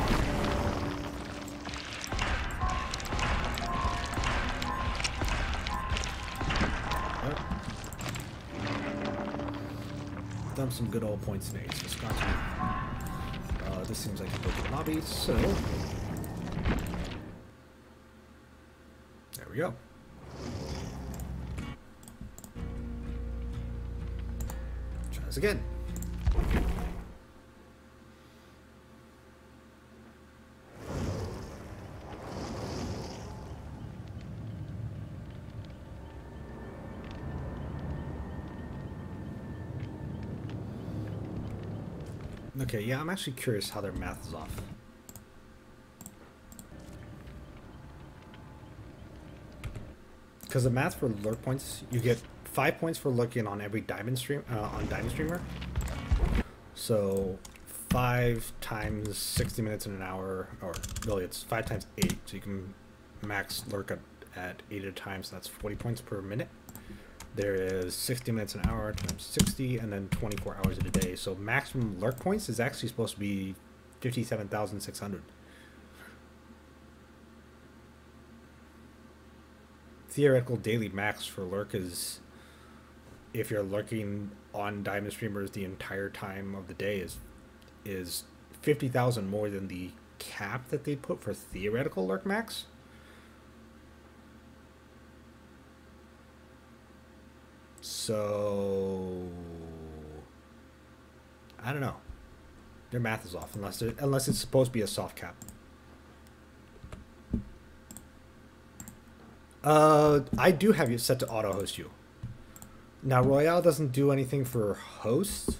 Dump some good old points in Ace. This seems like a broken lobby, so there we go. Try this again. Okay, yeah, I'm actually curious how their math is off. Because the math for lurk points, you get 5 points for lurking on every diamond stream on Diamond Streamer. So 5 times 60 minutes in an hour, or really it's 5 times 8, so you can max lurk at 8 at a time, so that's 40 points per minute. There is 60 minutes an hour times 60, and then 24 hours in a day. So maximum lurk points is actually supposed to be 57,600. theoretical daily max for lurk is, if you're lurking on diamond streamers the entire time of the day, is 50,000 more than the cap that they put for theoretical lurk max. So I don't know. Their math is off unless it's supposed to be a soft cap. I do have you set to auto host you. Now Royale doesn't do anything for hosts,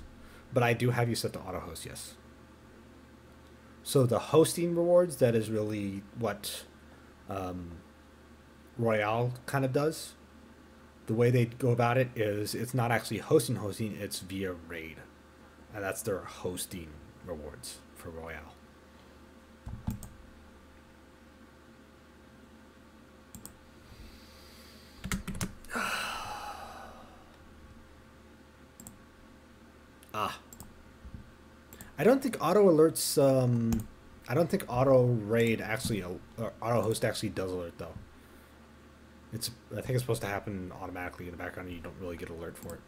but I do have you set to auto host, yes. So the hosting rewards, that is really what Royale kind of does. The way they go about it is it's not actually hosting, it's via raid. And that's their hosting rewards for Royale. I don't think auto alerts, I don't think auto raid actually, auto host actually does alert though. I think it's supposed to happen automatically in the background and you don't really get alert for it.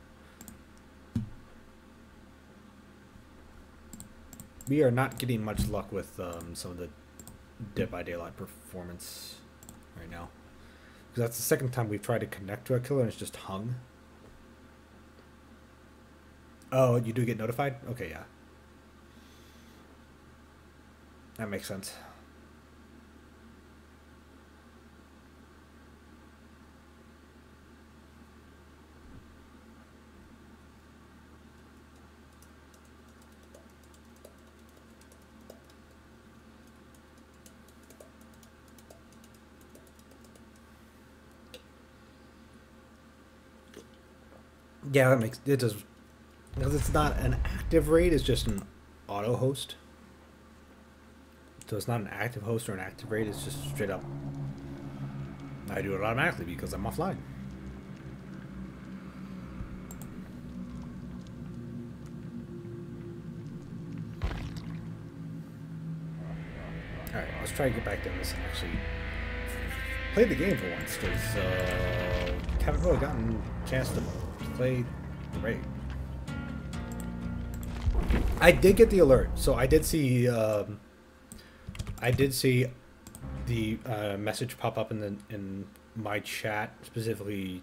We are not getting much luck with some of the Dead by Daylight performance right now. Because that's the second time we've tried to connect to a killer and it's just hung. Oh, you do get notified? Okay, yeah. That makes sense. Yeah, that makes it does, because it's not an active raid, it's just an auto host. So it's not an active host or an active raid, it's just straight up. I do it automatically because I'm offline. Alright, let's try to get back to this and actually play the game for once, because haven't really gotten a chance to play the raid. I did get the alert, so I did see the message pop up in my chat, specifically,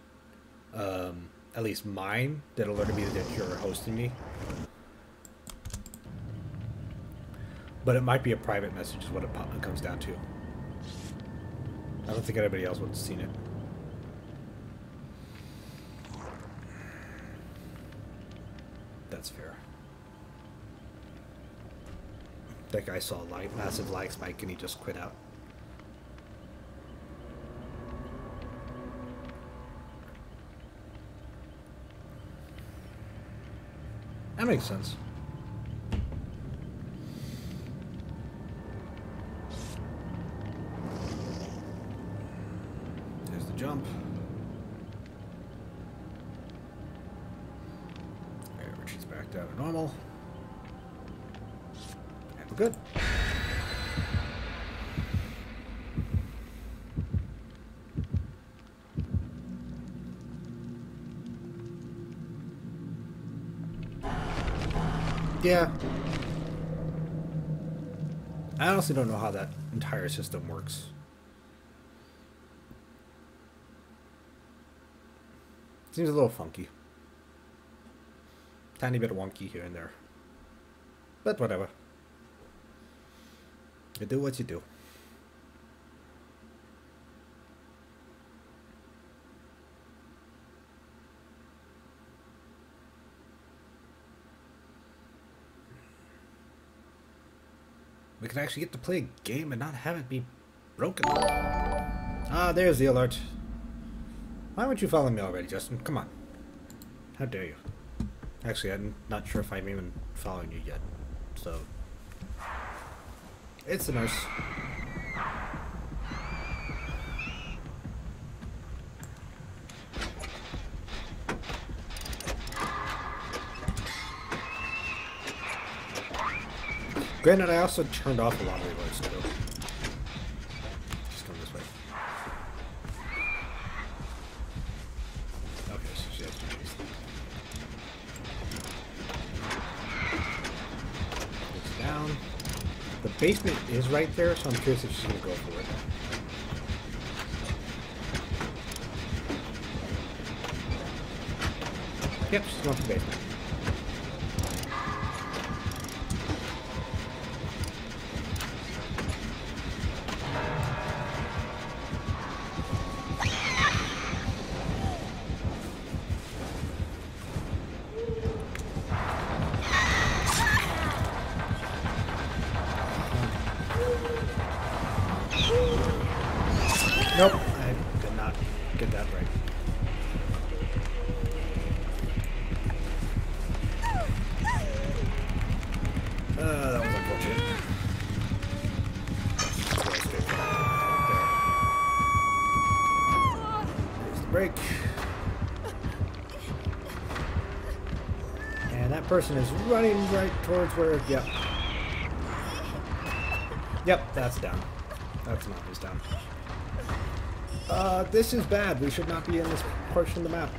at least mine, that alerted me that you're hosting me. But it might be a private message is what it comes down to. I don't think anybody else would have seen it. That's fair. That guy saw a massive lag spike and he just quit out. That makes sense. There's the jump. She's back down to normal. And we're good. Yeah. I honestly don't know how that entire system works. Seems a little funky. Tiny bit wonky here and there. But whatever. You do what you do. We can actually get to play a game and not have it be broken. Ah, there's the alert. Why weren't you following me already, Justin? Come on. How dare you? Actually, I'm not sure if I'm even following you yet. So, it's the nurse. Granted, I also turned off a lot of alerts too. Just come this way. basement is right there, so I'm curious if she's gonna go for it. Yep, she's going to the basement. Nope, I did not get that right. That was unfortunate. There's the break. And that person is running right towards where... Yep. Yep, that's down. That's not who's down. This is bad. We should not be in this portion of the map.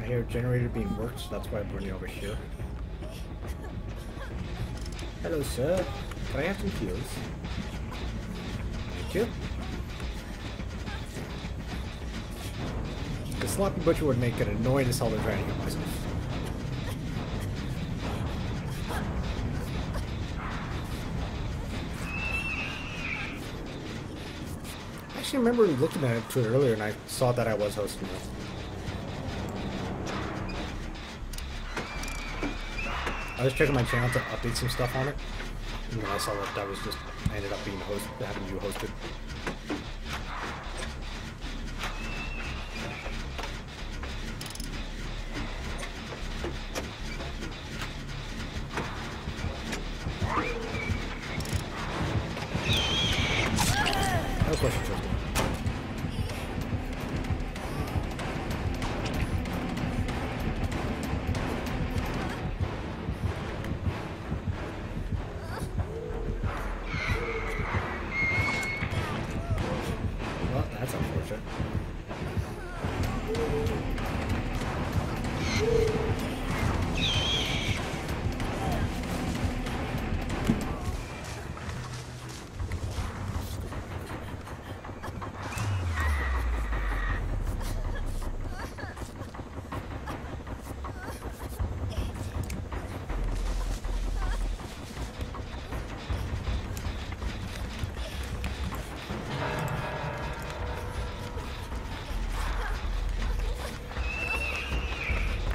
Air generator being worked, so that's why I'm running over here. Hello, sir. Can I have some heals? Thank you. The sloppy butcher would make it annoying as hell to try to heal myself. I actually remember looking at it earlier and I saw that I was hosting it. I was checking my channel to update some stuff on it, and then I saw that was just, I ended up being having you hosted. No question, Tristan.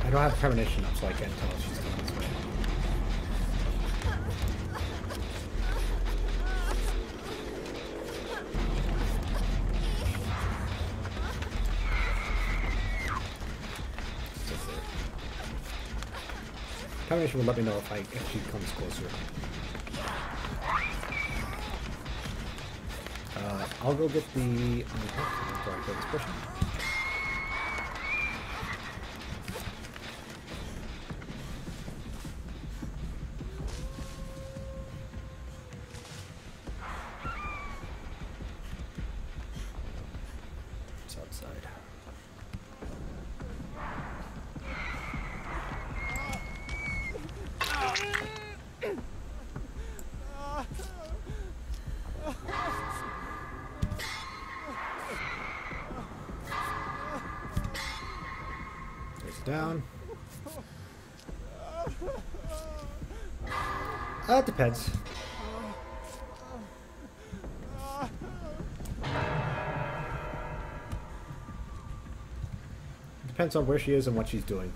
I don't have Premonition up, so I can't tell if she's going this way. Premonition will let me know if she comes closer. I'll go get the... before I go this person. Outside. There's down. It depends. Depends on where she is and what she's doing.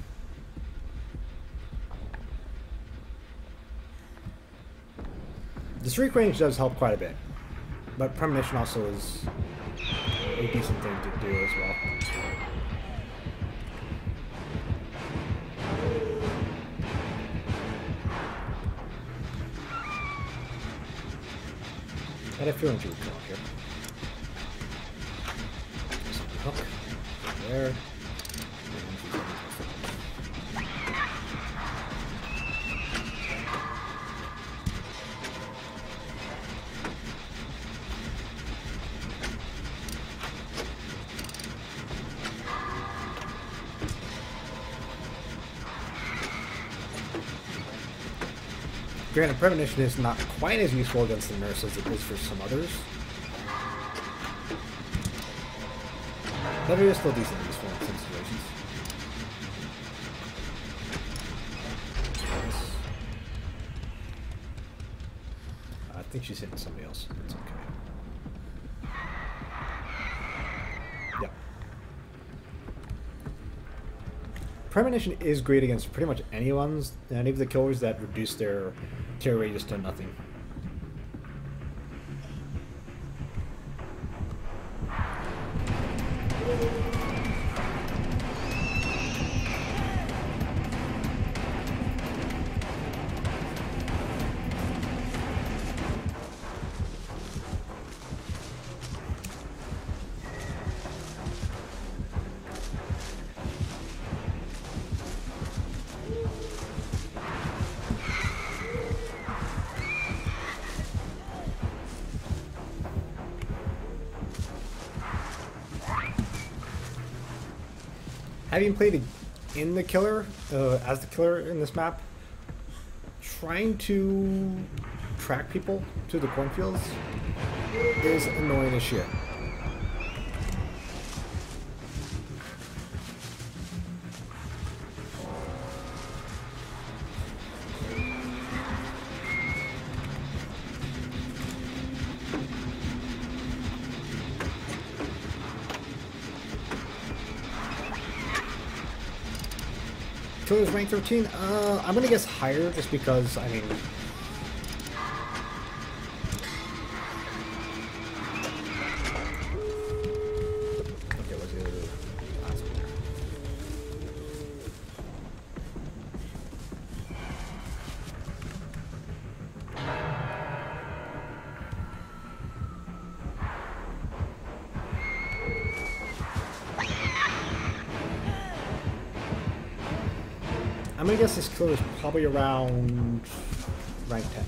The streak range does help quite a bit, but Premonition also is a decent thing to do as well. Had a feeling she would come up here. Hook. There. Granted, Premonition is not quite as useful against the nurse as it is for some others. But it is still decently useful in some situations. Nice. I think she's hitting somebody else. It's okay. Yep. Premonition is great against pretty much any of the killers that reduce their tear radius to nothing. Having played in the killer, as the killer in this map, trying to track people to the cornfields is annoying as shit. Killer's rank 13? I'm gonna guess higher just because, I mean... Okay, what's the other last one there? I'm gonna guess this killer is probably around rank 10.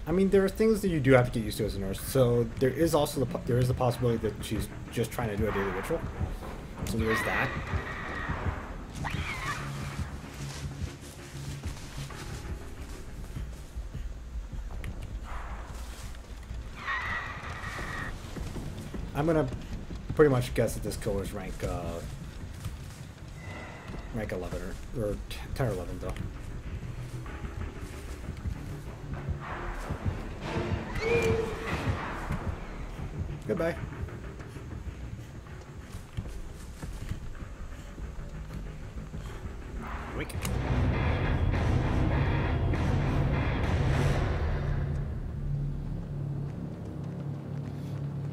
I mean, there are things that you do have to get used to as a nurse. So there is also the possibility that she's just trying to do a daily ritual. So there is that. I'm gonna pretty much guess that this killer's rank 11 or 10 or 11 though. Goodbye. Wicked.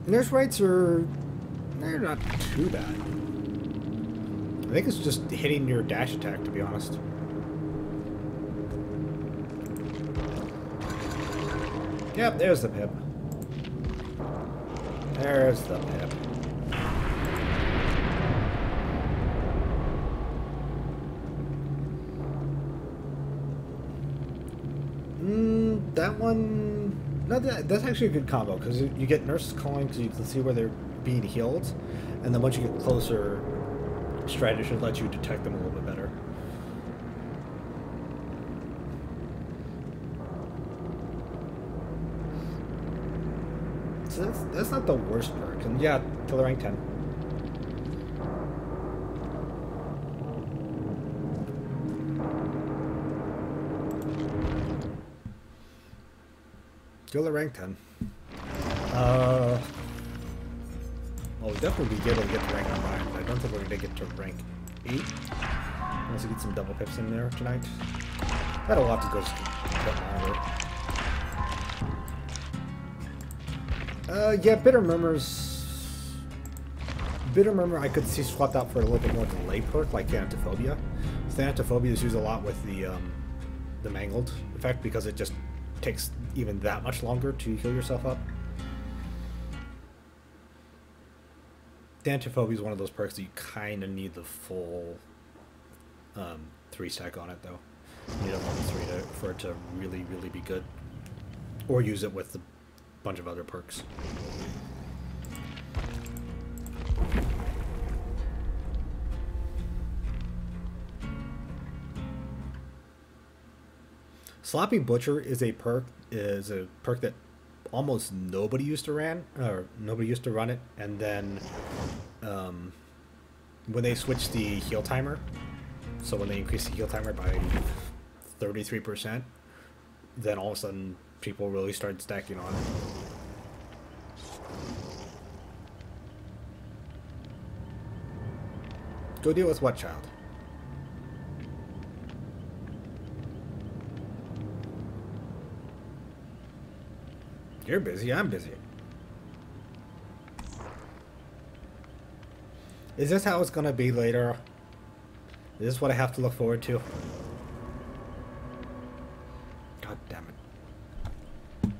Nurse rights they're not too bad. I think it's just hitting your dash attack, to be honest. Yep, there's the pip. There's the pip. That one... No, that's actually a good combo, because you get nurses calling because you can see where they're being healed, and then once you get closer, Strider should let you detect them a little bit better. So that's not the worst perk. And yeah, killer rank 10. Killer rank 10. Well, we'll definitely be able to get to rank 9, but I don't think we're going to get to rank 8. Unless we get some double pips in there tonight. That'll have to go just a bit longer. Yeah, Bitter Murmurs. Bitter Murmur I could see swapped out for a little bit more delay perk, like Thanatophobia. Thanatophobia is used a lot with the Mangled effect because it just takes even that much longer to heal yourself up. Thanatophobia is one of those perks that you kind of need the full 3 stack on it, though. You need a level 3 for it to really, really be good. Or use it with a bunch of other perks. Sloppy Butcher is a perk that almost nobody used to run it, and then when they switched the heal timer, so when they increased the heal timer by 33%, then all of a sudden people really started stacking on it. Go deal with what, child? You're busy, I'm busy. Is this how it's gonna be later? Is this what I have to look forward to? God damn it.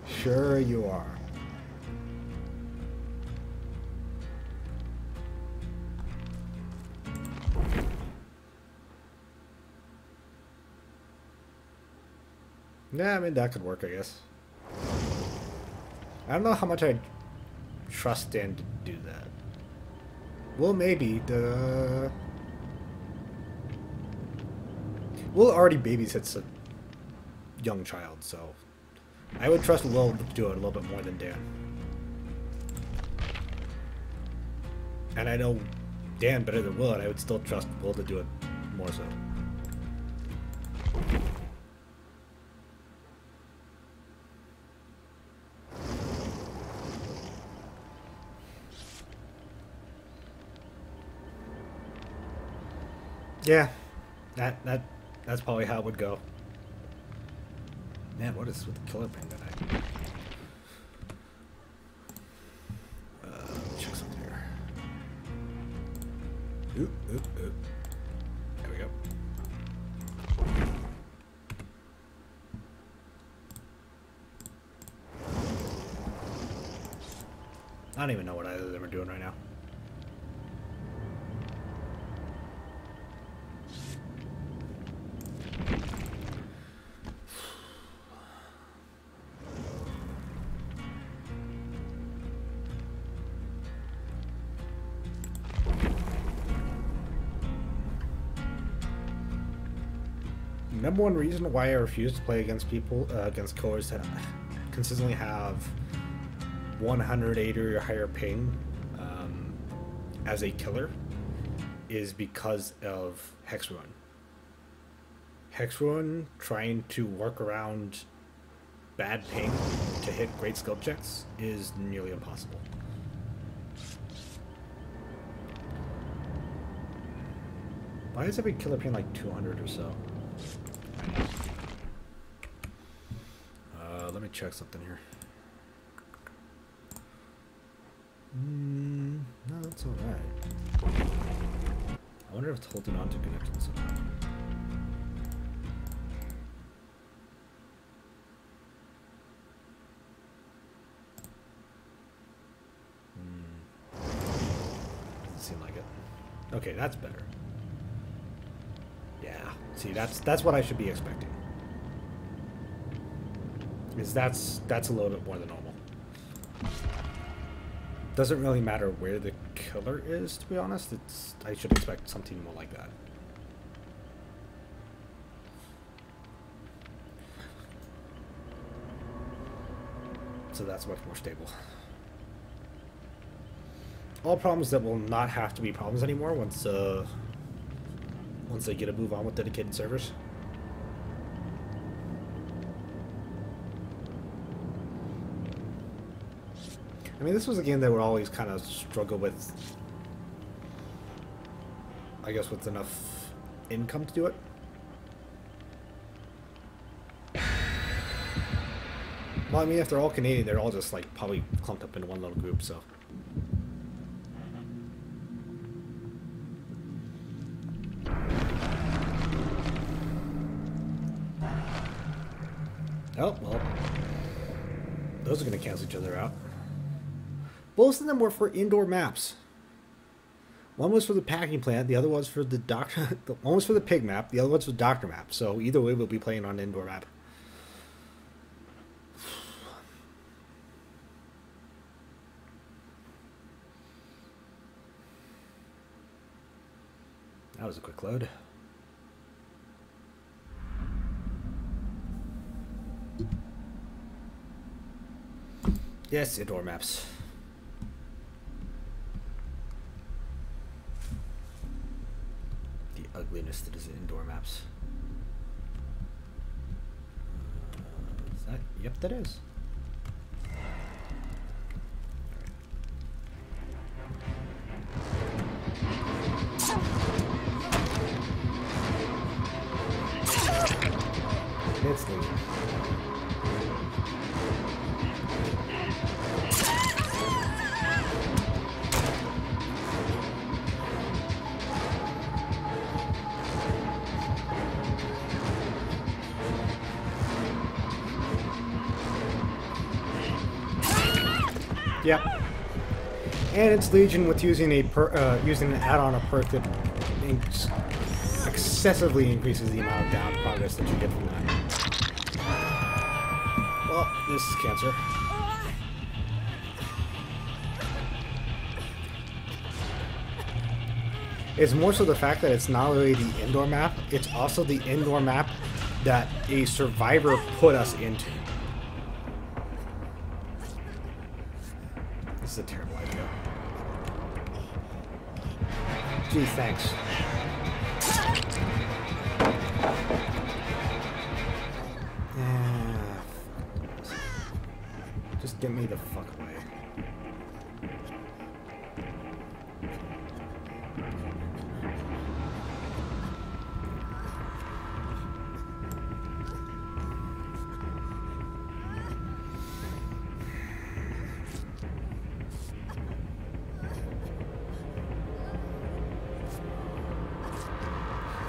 Sure you are. Yeah, I mean, that could work, I guess. I don't know how much I trust Dan to do that. Well, maybe. Will already babysits a young child, so I would trust Will to do it a little bit more than Dan. And I know Dan better than Will, and I would still trust Will to do it more so. Yeah, that's probably how it would go. Man, what is with the killer pin tonight? Check something here. Oop. There we go. I don't even know what either of them are doing right now. Number one reason why I refuse to play against people, against killers that consistently have 180 or higher ping as a killer is because of Hex Ruin. Hex Ruin trying to work around bad ping to hit great skill checks is nearly impossible. Why is every killer ping like 200 or so? Let me check something here. No, that's alright. I wonder if it's holding on to connection somehow. Doesn't seem like it. Okay, that's better. Yeah, see, that's what I should be expecting. Because that's a little bit more than normal. Doesn't really matter where the killer is, to be honest. I should expect something more like that. So that's much more stable. All problems that will not have to be problems anymore once they get to move on with dedicated servers. I mean, this was a game that would always kind of struggle with, I guess, with enough income to do it. Well, I mean, if they're all Canadian, they're all just, like, probably clumped up into one little group, so. Oh, well. Those are going to cancel each other out. Both of them were for indoor maps. One was for the packing plant, the other was for the doctor. One was for the pig map, the other one's for the doctor map. So either way, we'll be playing on an indoor map. That was a quick load. Yes, indoor maps. The ugliness that is indoor maps. Is that? Yep, that is. It's Legion. Yep. And it's Legion with using a using an add-on, a perk that excessively increases the amount of down progress that you get from that. Well, this is cancer. It's more so the fact that it's not only the indoor map, it's also the indoor map that a survivor put us into. This is a terrible idea. Gee, thanks. Just get me the fuck away.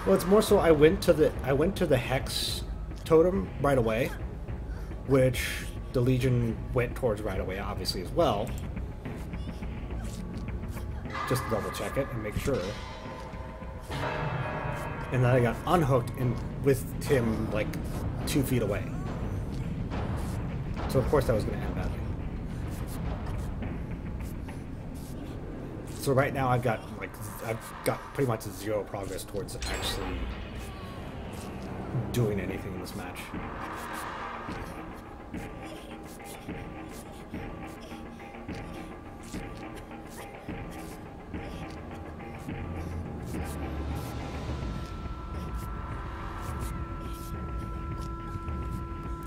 Well, it's more so I went to the Hex totem right away, which the Legion went towards right away, obviously, as well. Just to double check it and make sure. And then I got unhooked and with Tim like 2 feet away. So of course that was going to end badly. So right now I've got pretty much 0 progress towards actually doing anything in this match.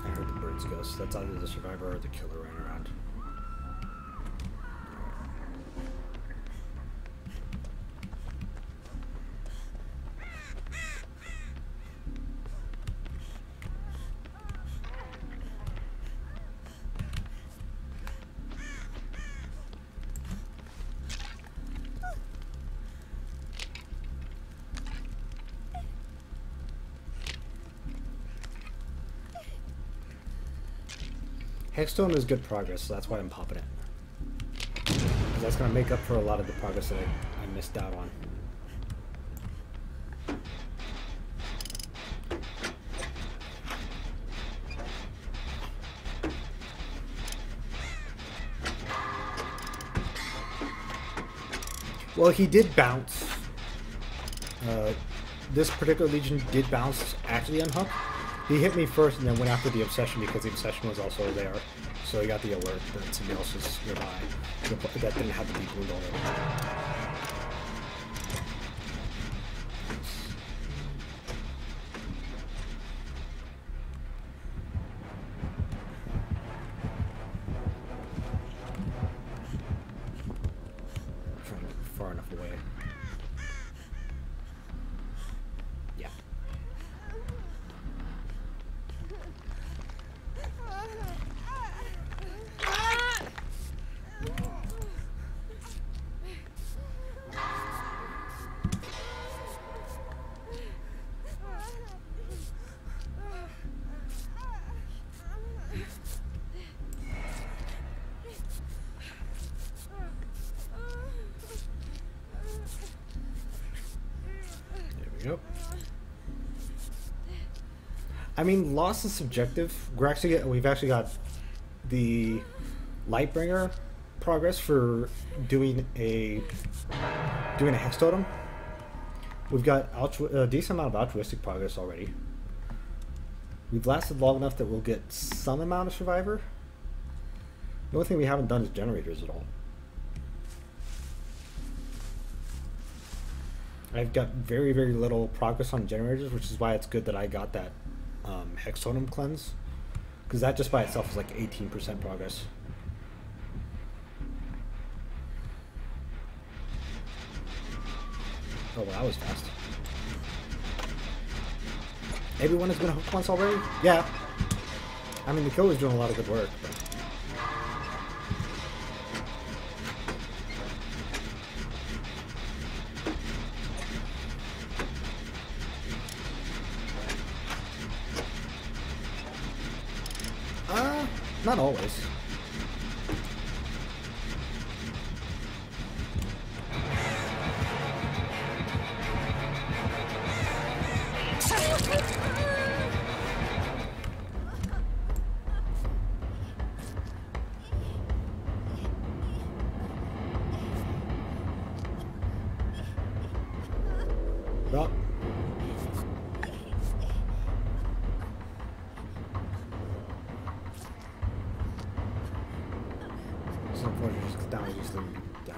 I heard the birds go, so that's either the survivor or the killer running around. Hexstone is good progress, so that's why I'm popping it. Because that's going to make up for a lot of the progress that I missed out on. Well, he did bounce. This particular Legion did bounce actually unhook. He hit me first and then went after the Obsession because the Obsession was also there. So he got the alert that somebody else was nearby that didn't have the deep wound already. Yep. I mean, loss is subjective. We've actually got the Lightbringer progress for doing a hex totem. We've got a decent amount of altruistic progress already. We've lasted long enough that we'll get some amount of survivor. The only thing we haven't done is generators at all. I've got very, very little progress on generators, which is why it's good that I got that hex totem cleanse, because that just by itself is like 18% progress. Oh, well, that was fast. Everyone has been hooked once already? Yeah. I mean, the killer's doing a lot of good work. But... not always. Well. It's unfortunate just down these things down.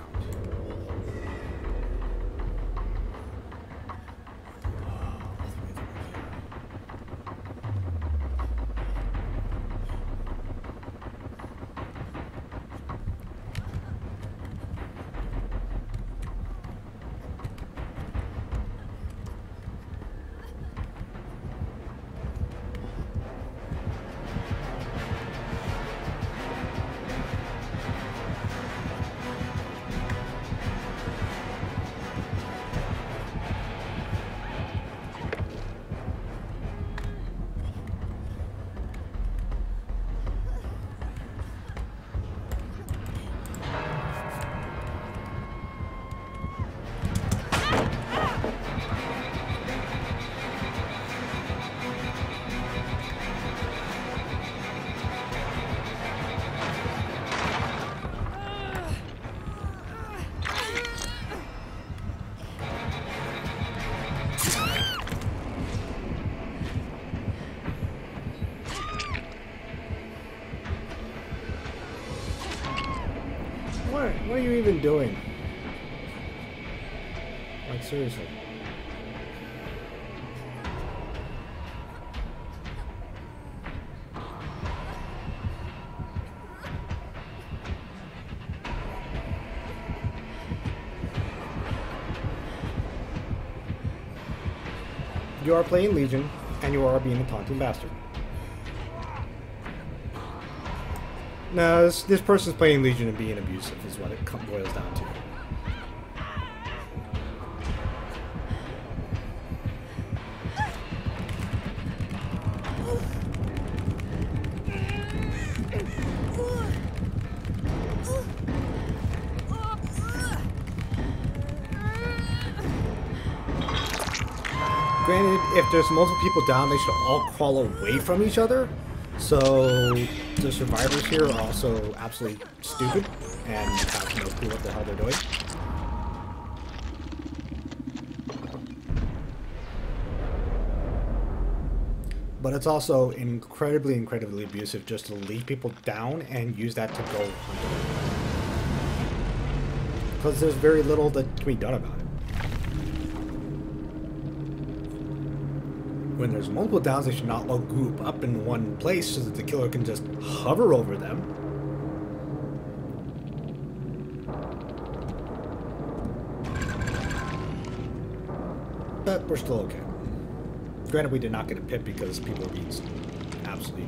What are you even doing? Like, seriously. You are playing Legion, and you are being a taunting bastard. No, this person's playing Legion and being abusive is what it boils down to. Granted, if there's multiple people down, they should all crawl away from each other. So the survivors here are also absolutely stupid and have no clue what the hell they're doing. But it's also incredibly, incredibly abusive just to leave people down and use that to go hunting. Because there's very little that can be done about it. When there's multiple downs, they should not all group up in one place so that the killer can just hover over them. But we're still okay. Granted, we did not get a pit because people are being absolutely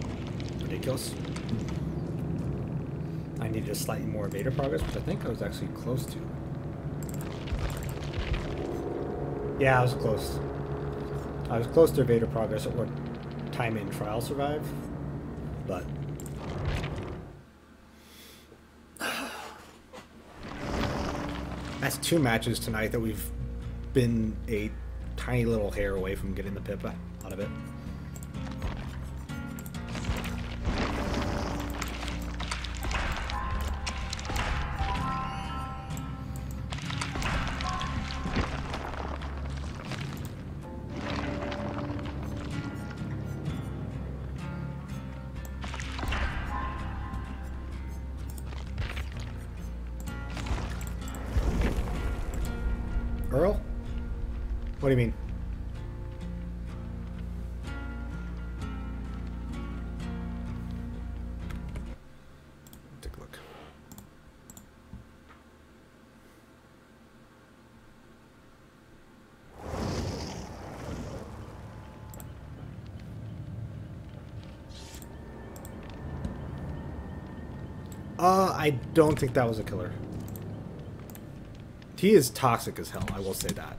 ridiculous. I needed slightly more Evader progress, which I think I was actually close to. Yeah, I was close. I was close to Evader progress or time in trial survive, but that's 2 matches tonight that we've been a tiny little hair away from getting the pip out of it. Earl? What do you mean? Take a look. I don't think that was a killer. He is toxic as hell, I will say that.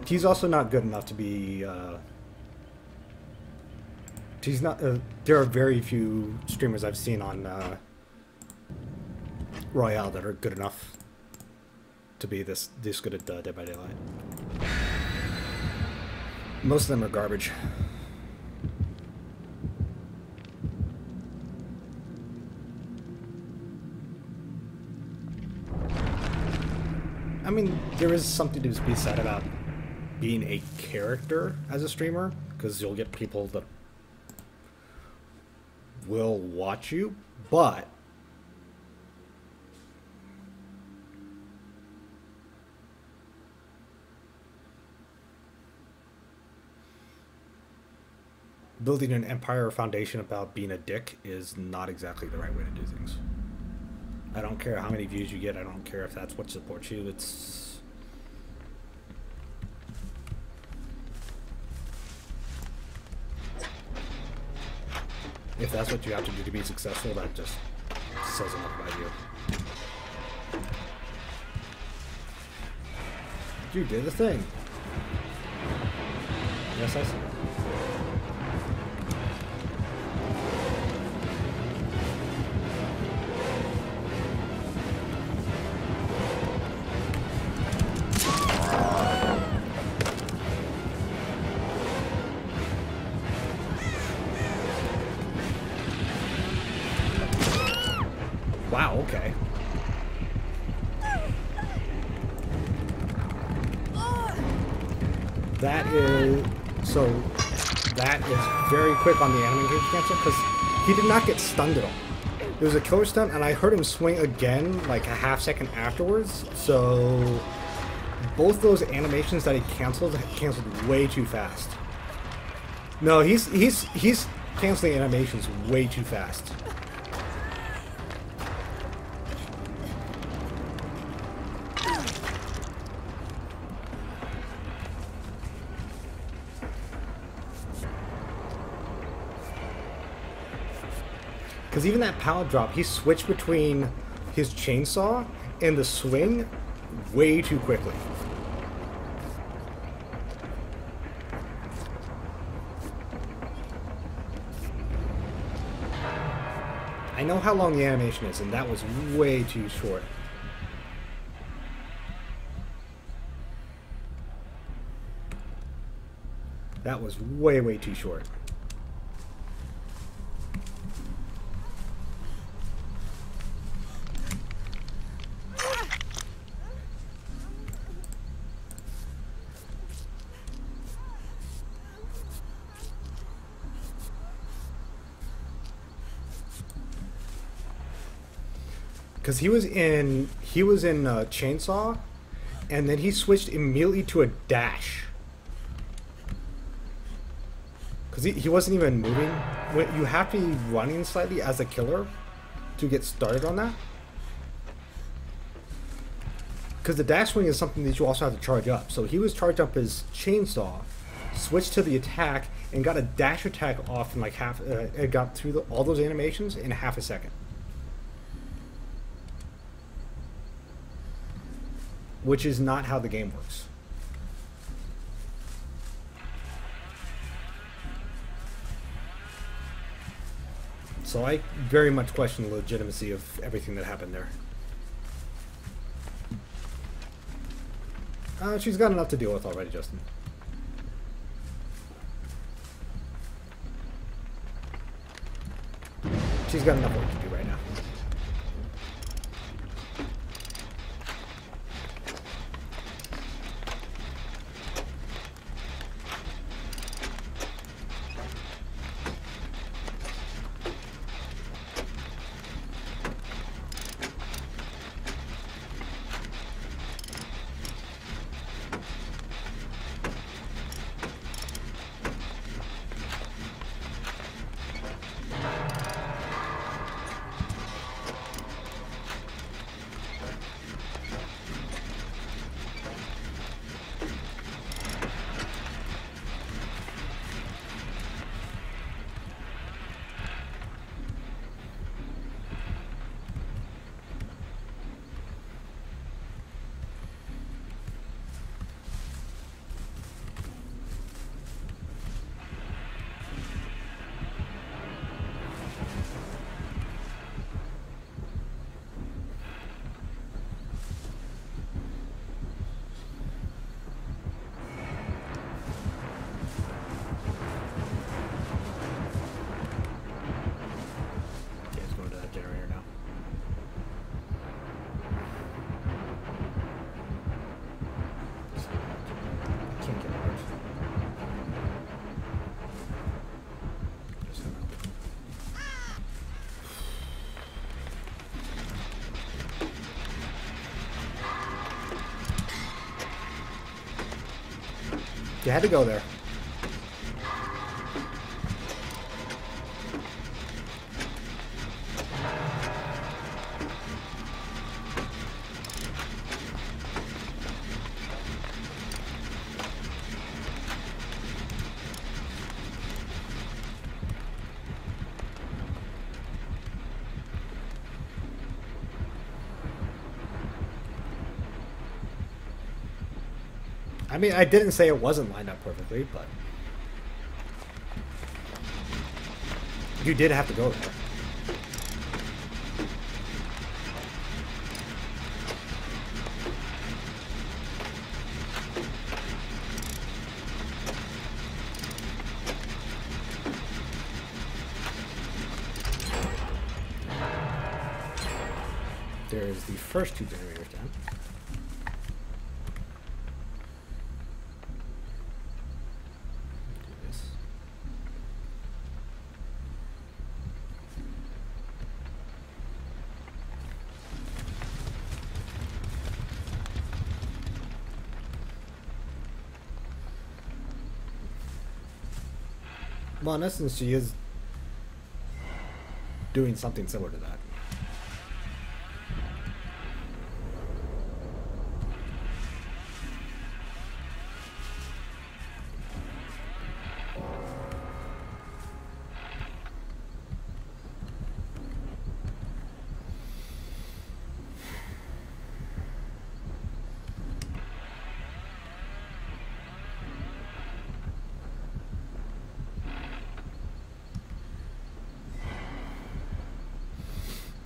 He's also not good enough to be, he's not, there are very few streamers I've seen on, Royale that are good enough to be this good at Dead by Daylight. Most of them are garbage. I mean, there is something to be said about being a character as a streamer, because you'll get people that will watch you, but building an empire or foundation about being a dick is not exactly the right way to do things. I don't care how many views you get. I don't care if that's what supports you. It's... if that's what you have to do to be successful, that just says enough about you. You did the thing. Yes, I see. Wow, okay. That is... so, that is very quick on the animation cancel, because he did not get stunned at all. It was a killer stun, and I heard him swing again, like a half second afterwards, so... both those animations that he canceled way too fast. No, he's canceling animations way too fast. Because even that pallet drop, he switched between his chainsaw and the swing way too quickly. I know how long the animation is, and that was way too short. That was way, way too short. Because he was in Chainsaw, and then he switched immediately to a dash. Because he wasn't even moving. You have to be running slightly as a killer to get started on that. Because the dash swing is something that you also have to charge up. So he was charged up his Chainsaw, switched to the attack, and got a dash attack off in like half. It got through all those animations in half a second. Which is not how the game works. So I very much question the legitimacy of everything that happened there. She's got enough to deal with already, Justin. She's got enough work to do right now. You had to go there. I mean, I didn't say it wasn't lined up perfectly, but you did have to go there. There's the first two generators down. Well, in essence, she is doing something similar to that.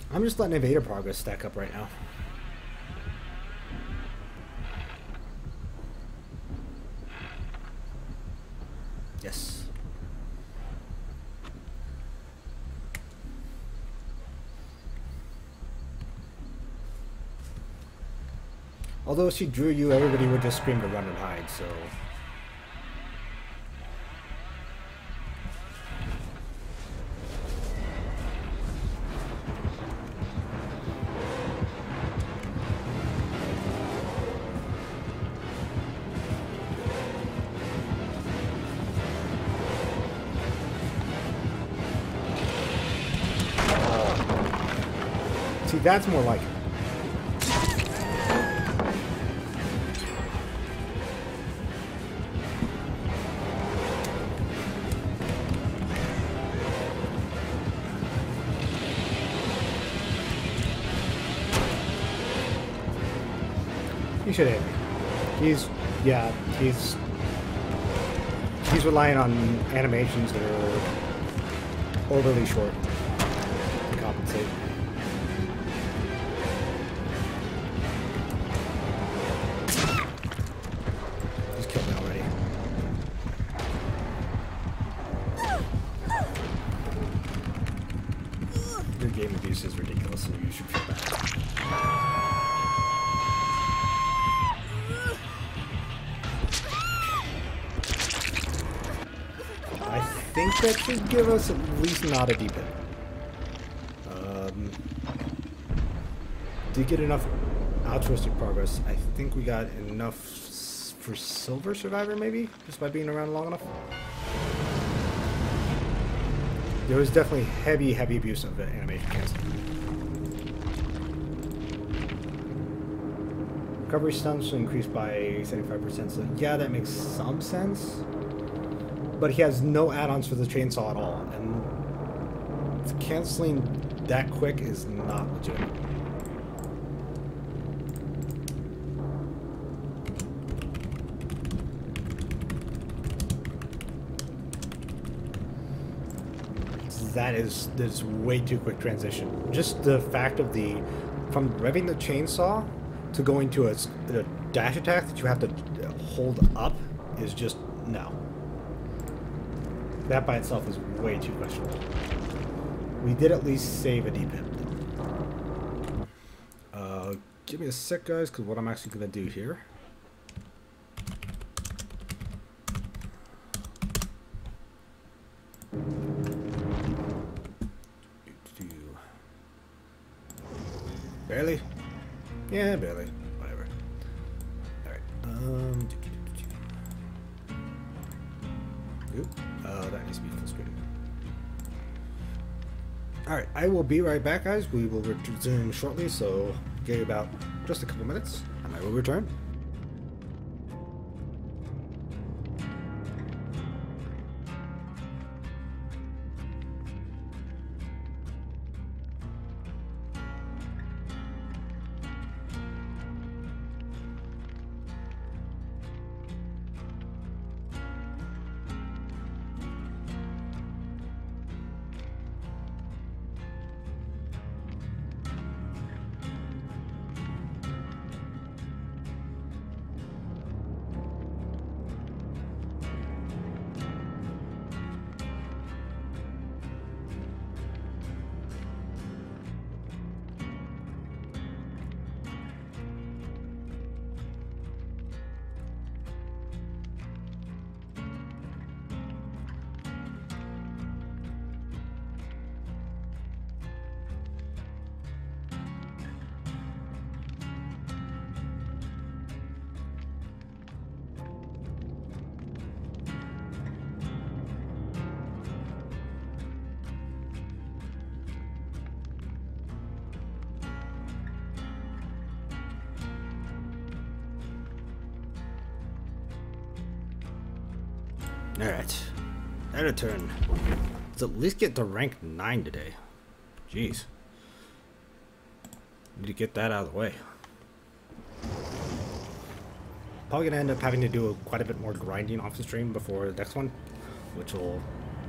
I'm just letting Evader progress stack up right now. Yes. Although if she drew you, everybody would just scream to run and hide, so... See, that's more like it. He should hit me. He's relying on animations that are overly short. He's killed me already. Your game abuse is ridiculous, and you should feel bad. I think that should give us at least not a deep hit. Did get enough altruistic progress. I think we got enough for Silver Survivor, maybe? Just by being around long enough? There was definitely heavy abuse of the animation canceling. Recovery stunts increased by 75%, so yeah, that makes some sense. But he has no add-ons for the chainsaw at all, and canceling that quick is not legitimate. That is way too quick transition. Just the fact of from revving the chainsaw to going to a dash attack that you have to hold up is just no. That by itself is way too questionable. We did at least save a deep hit. Give me a sec, guys, because what I'm actually gonna do here. Barely? Yeah, barely. Whatever. Alright. Oop. That needs to be full screen. Alright, I will be right back, guys. We will resume shortly, so give you about just a couple minutes, and I will return. Alright. That a turn. Let's at least get to rank 9 today. Jeez. Need to get that out of the way. Probably gonna end up having to do quite a bit more grinding off the stream before the next one, which will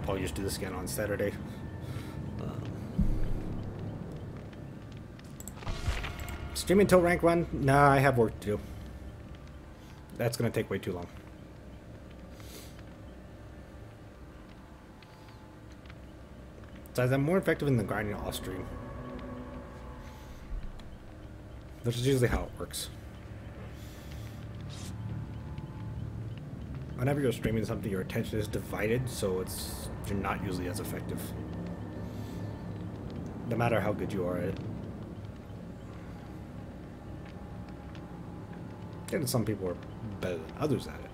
probably just do this again on Saturday. Stream until rank 1? Nah, I have work to do. That's gonna take way too long. Besides, I'm more effective in the grinding off stream. Which is usually how it works. Whenever you're streaming something, your attention is divided, so you're not usually as effective. No matter how good you are at it. And some people are better than others at it.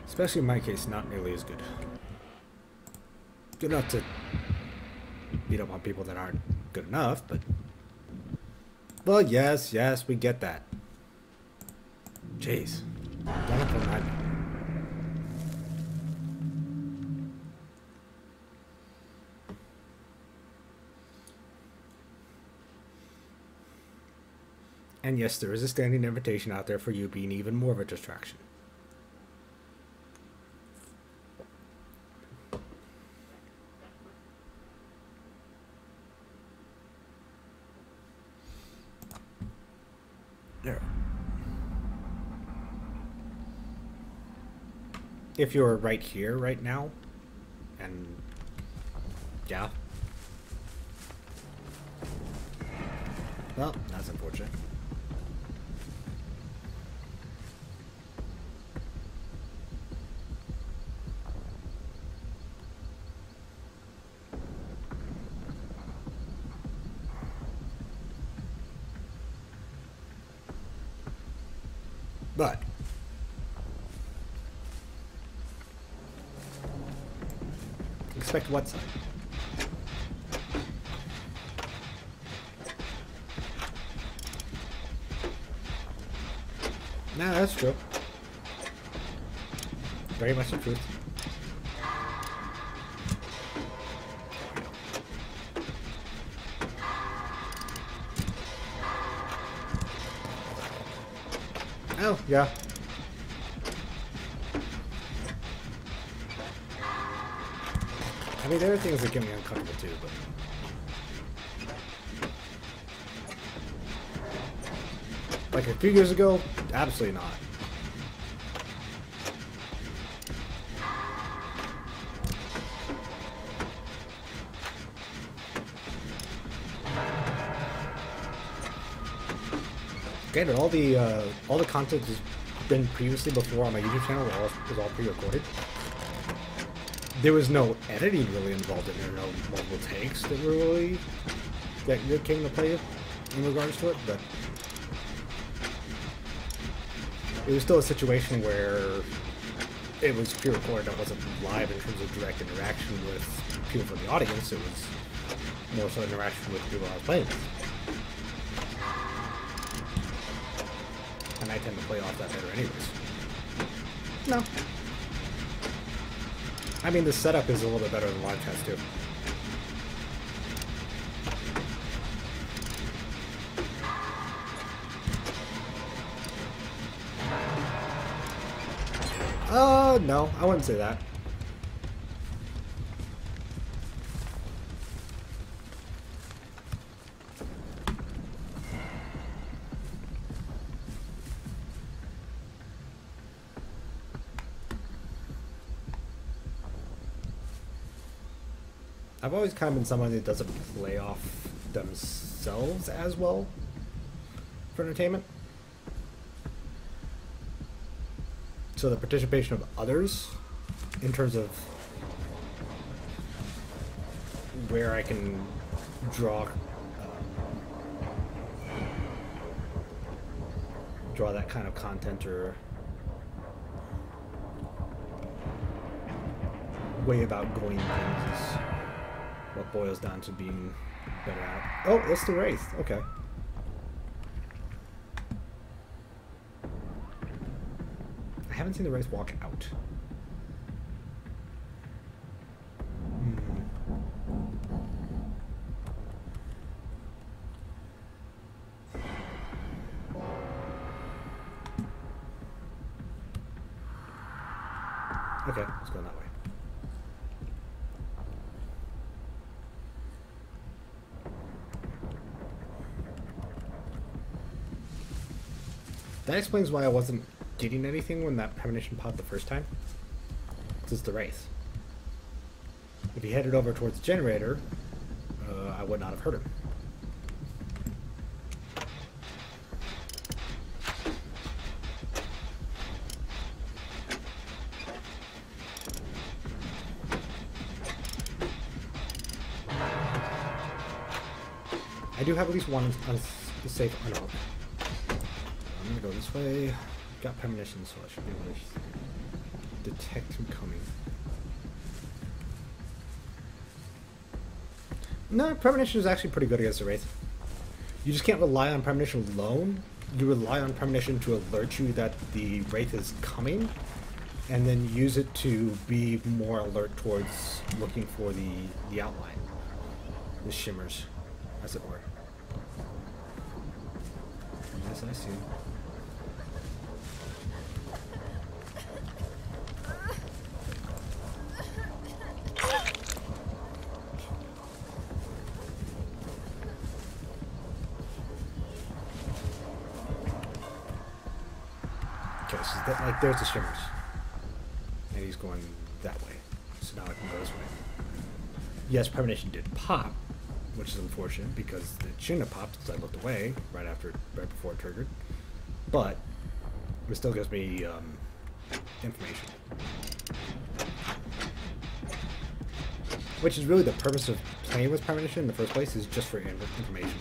Especially in my case, not nearly as good. Good enough to beat up on people that aren't good enough, but... Well, yes, we get that. Jeez. Don't have to remind me. And yes, there is a standing invitation out there for you being even more of a distraction. if you're right here right now, and yeah. Well, that's unfortunate. But expect what side? Nah, that's true. Very much the truth. Oh, yeah. I mean, there are things that get me uncomfortable too, but... like a few years ago, absolutely not. Granted, all the content has been previously before on my YouTube channel was all pre-recorded. There was no editing really involved in there, no multiple takes that were really that came to play in regards to it, but it was still a situation where it was pre-recorded. It wasn't live in terms of direct interaction with people from the audience. It was more so interaction with people I was playing with. And I tend to play off that better anyways. No. I mean, the setup is a little bit better than live chats too. No, I wouldn't say that. I've always kind of been someone that doesn't play off themselves as well for entertainment. So the participation of others, in terms of where I can draw that kind of content or way about going things is what boils down to being better at. Oh, it's the Wraith. Okay. I haven't seen the Wraith walk out. Okay, let's go that way. That explains why I wasn't getting anything when that premonition popped the first time. This is the Wraith. If he headed over towards the generator, I would not have heard him. I do have at least one safe unhook. I'm gonna go this way. Got premonition, so I should be able to detect him coming. No, premonition is actually pretty good against the Wraith. You just can't rely on premonition alone. You rely on premonition to alert you that the Wraith is coming, and then use it to be more alert towards looking for the outline, the shimmers, as it were. Yes, I see. Okay, so that, like, there's the shimmers. And he's going that way. So now I can go this way. Yes, Premonition did pop, which is unfortunate because it shouldn't have popped because I looked away right before it triggered. But it still gives me information. Which is really the purpose of playing with Premonition in the first place, is just for information.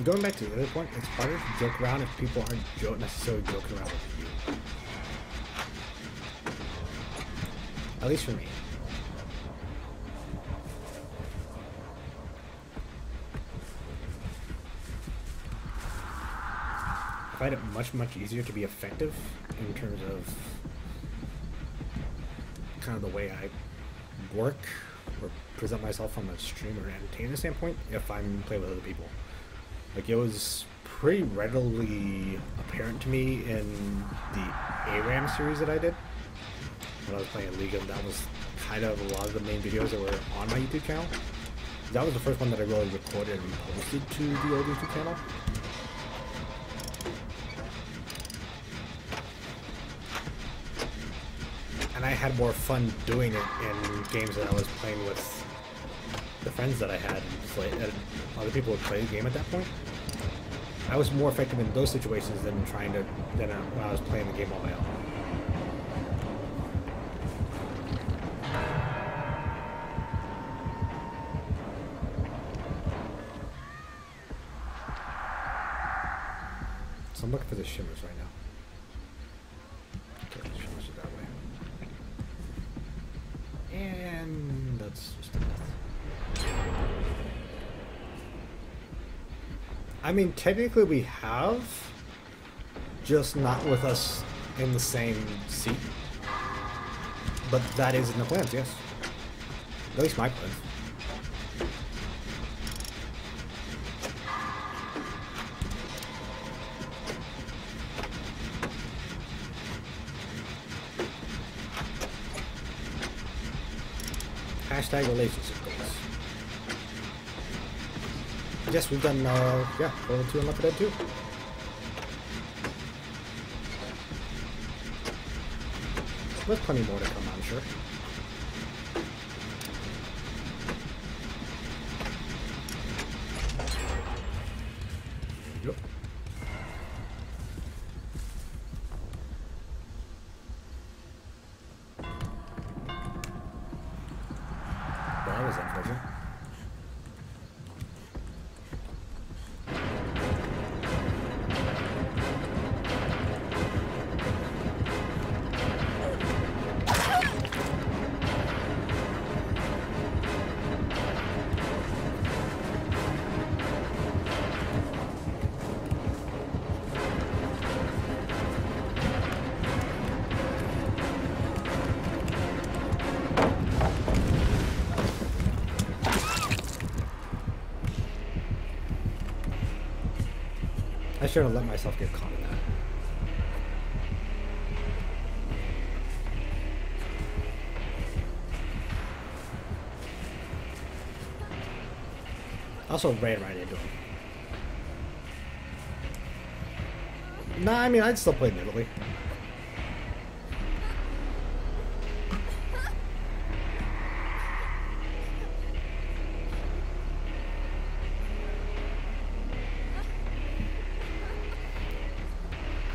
Going back to the other point, it's harder to joke around if people aren't necessarily joking around with you. At least for me. I find it much easier to be effective in terms of kind of the way I work or present myself from a streamer and entertainer standpoint if I'm playing with other people. Like, it was pretty readily apparent to me in the ARAM series that I did when I was playing League, and that was kind of a lot of the main videos that were on my YouTube channel. That was the first one that I really recorded and posted to the old YouTube channel. And I had more fun doing it in games that I was playing with the friends that I had, and other people would play the game at that point. I was more effective in those situations than when I was playing the game on my own. So I'm looking for the shimmers right now. Okay, the shimmers are that way. And that's just enough. I mean, technically we have, just not with us in the same seat. But that is in the plans, yes. At least my plans. Hashtag relationship goals. Yes, we've done, yeah, World 2 and Left 4 Dead 2. There's plenty more to come, I'm sure. Yep. That was unfortunate. I should have let myself get caught in that. Also ran right into him. Nah, I mean, I'd still play middly.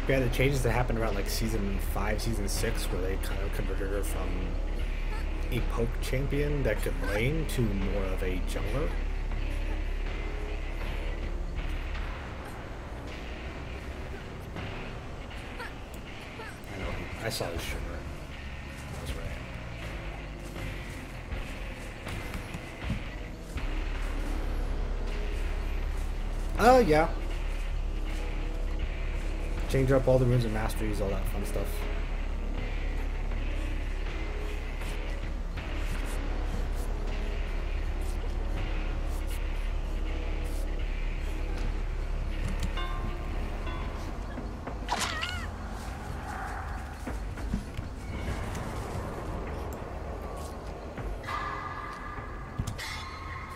Yeah, the changes that happened around like season 5, season 6, where they kind of converted her from a poke champion that could lane to more of a jungler. I know, I saw this shimmer. That was right. Oh, yeah. Change up all the runes and masteries, all that fun stuff.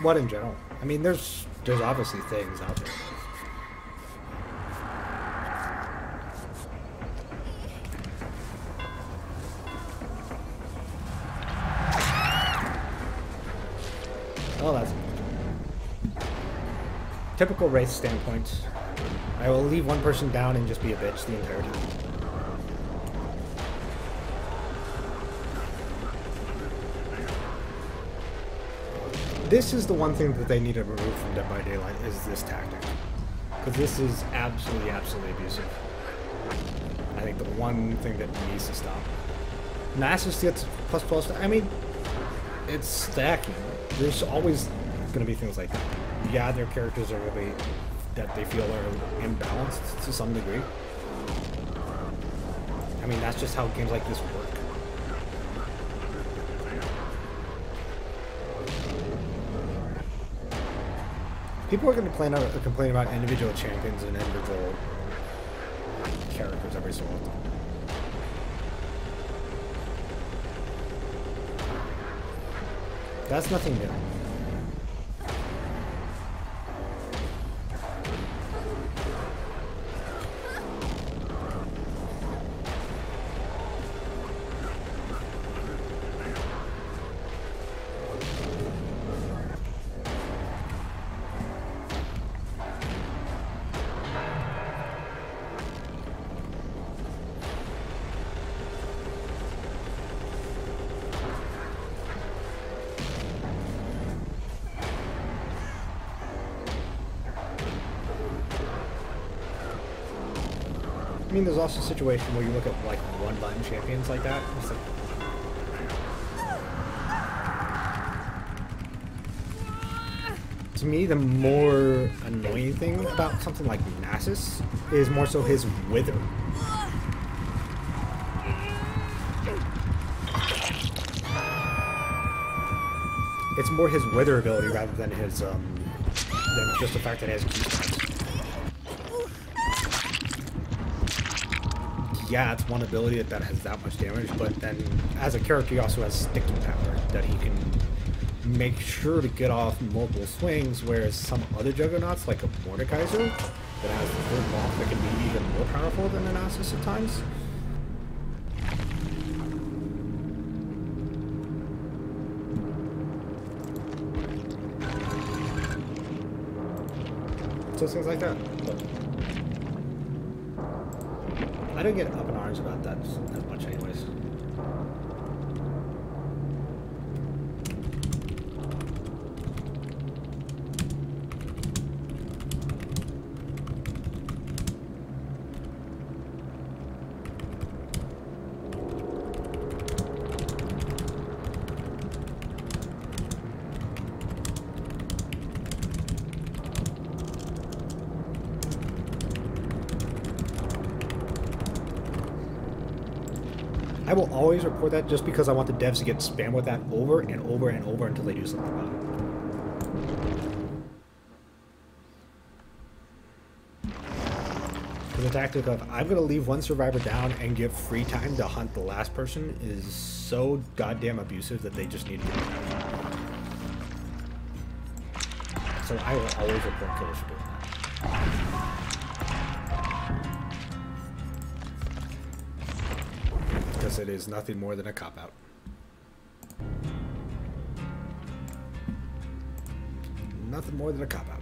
What in general? I mean, there's obviously things out there. Oh, that's typical race standpoint. I will leave one person down and just be a bitch the entire time. This is the one thing that they need to remove from Dead by Daylight is this tactic. Because this is absolutely abusive. I think the one thing that needs to stop. Nasus gets plus 12. I mean, it's stacking. There's always going to be things like that. Yeah, their characters are really that they feel are imbalanced to some degree. I mean, that's just how games like this work. People are going to complain about individual champions and individual characters every so often. That's nothing new. I mean, there's also a situation where you look at like one-button champions like that. It's like, to me, the more annoying thing about something like Nasus is more so his wither. It's more his wither ability rather than his than just the fact that it has keystones. Yeah, it's one ability that has that much damage, but then as a character he also has sticking power that he can make sure to get off multiple swings, whereas some other juggernauts, like a Mordekaiser, that has the third block that can be even more powerful than an Nasus at times. So things like that. But I don't get up in arms about that as much anyways. I will always report that just because I want the devs to get spammed with that over and over and over until they do something about it. The tactic of, I'm going to leave one survivor down and give free time to hunt the last person is so goddamn abusive that they just need to get it out. So I will always report killers for doing that. Because it is nothing more than a cop-out. Nothing more than a cop-out.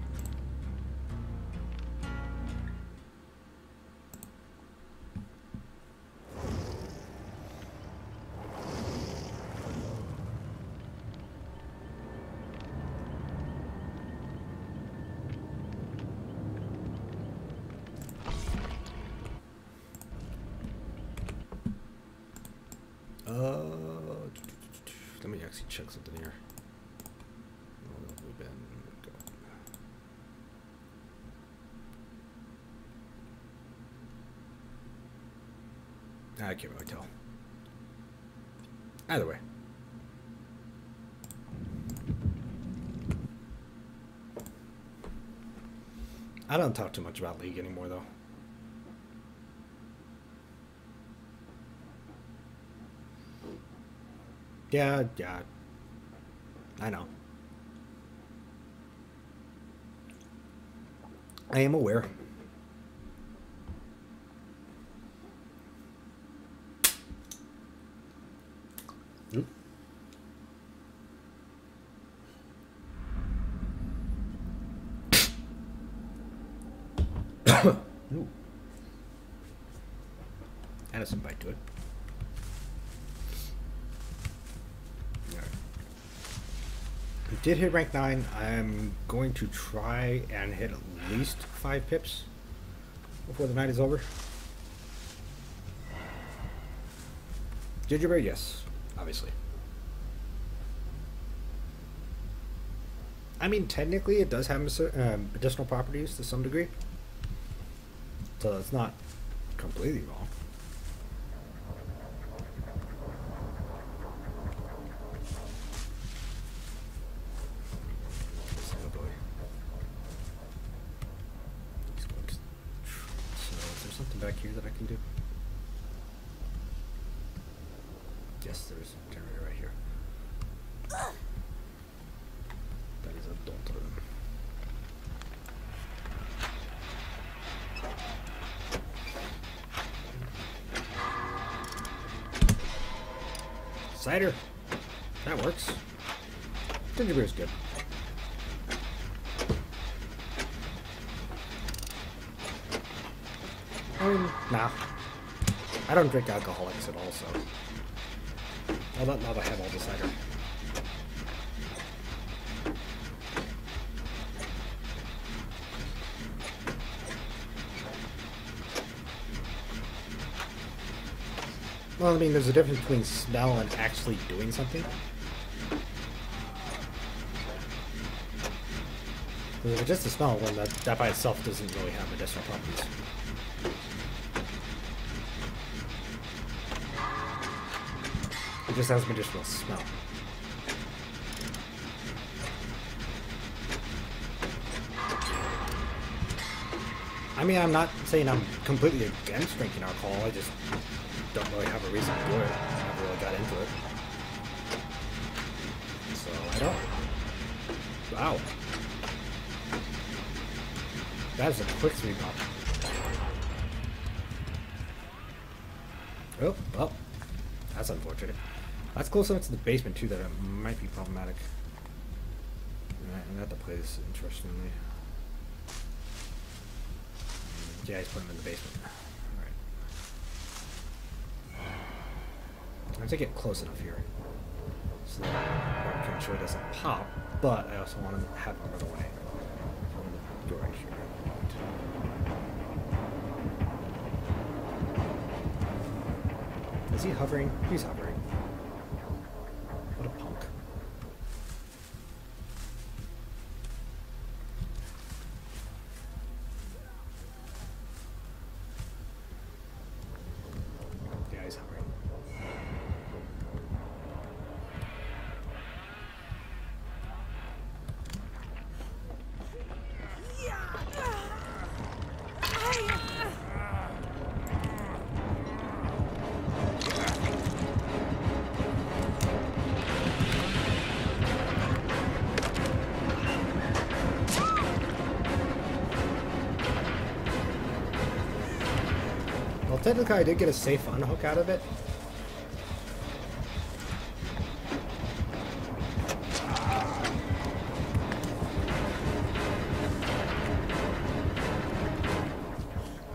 Let me actually check something here. I can't really tell. Either way. I don't talk too much about League anymore, though. Yeah, I know. I am aware. Oop. Ooh. Add some bite to it. Alright. We did hit rank 9. I'm going to try and hit at least 5 pips before the night is over. Gingerbread, yes, obviously. I mean, technically, it does have medicinal properties to some degree. So it's not completely wrong. So is there something back here that I can do? Yes, there is a generator right here. That is a don't room. Cider. That works. Ginger beer is good. Nah. I don't drink alcoholics at all, so. I'll not know if I have all the cider. Well, I mean, there's a difference between smell and actually doing something. If it's just a smell, well, that by itself doesn't really have medicinal properties. It just has medicinal smell. I mean, I'm not saying I'm completely against drinking alcohol, I just don't really have a reason to do it. I never really got into it. So, I don't. Wow. That is a quick 3-pop. Oh, well. That's unfortunate. That's close enough to the basement, too, that it might be problematic. Alright, I'm gonna have to play this interestingly. Yeah, he's putting him in the basement. Alright. I have to get close enough here. So that I can ensure it doesn't pop, but I also want to have him run away from the door right here. Is he hovering? He's hovering. What a punk. Yeah, he's hovering. Well, technically I did get a safe unhook out of it.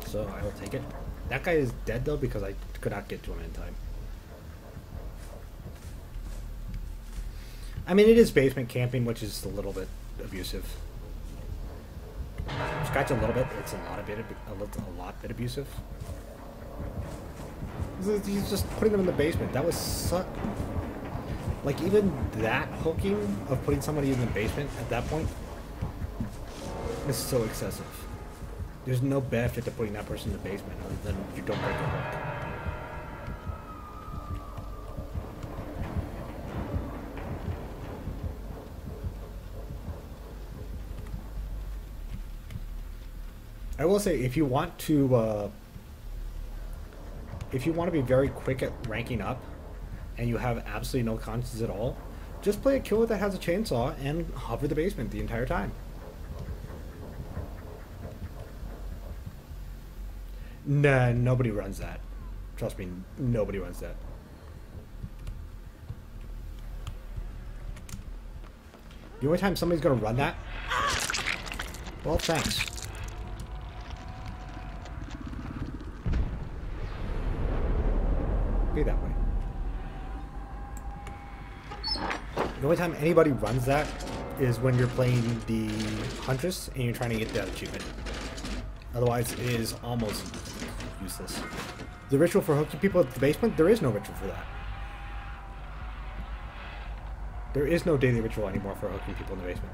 So I will take it. That guy is dead though because I could not get to him in time. I mean, it is basement camping, which is a little bit abusive. Scratch a little bit, it's a lot bit abusive. He's just putting them in the basement. That was suck. Like, even that hooking of putting somebody in the basement at that point is so excessive. There's no benefit to putting that person in the basement other than you don't break a hook. I will say, if you want to be very quick at ranking up, and you have absolutely no conscience at all, just play a killer that has a chainsaw and hover the basement the entire time. Nah, nobody runs that. Trust me, nobody runs that. The only time somebody's gonna run that, well, thanks. Be that way. The only time anybody runs that is when you're playing the Huntress and you're trying to get that achievement. Otherwise, it is almost useless. The ritual for hooking people at the basement, there is no ritual for that. There is no daily ritual anymore for hooking people in the basement.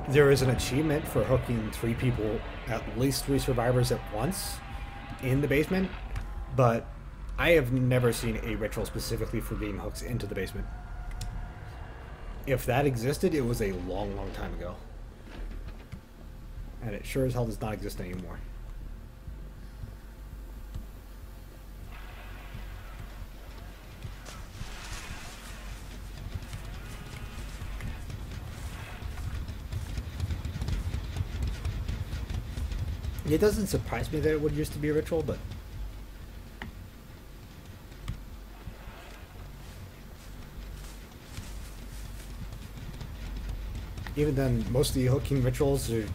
There is an achievement for hooking 3 people, at least 3 survivors at once, in the basement, but I have never seen a ritual specifically for getting hooks into the basement. If that existed, it was a long, long time ago. And it sure as hell does not exist anymore. It doesn't surprise me that it would used to be a ritual, but even then, most of the hooking rituals are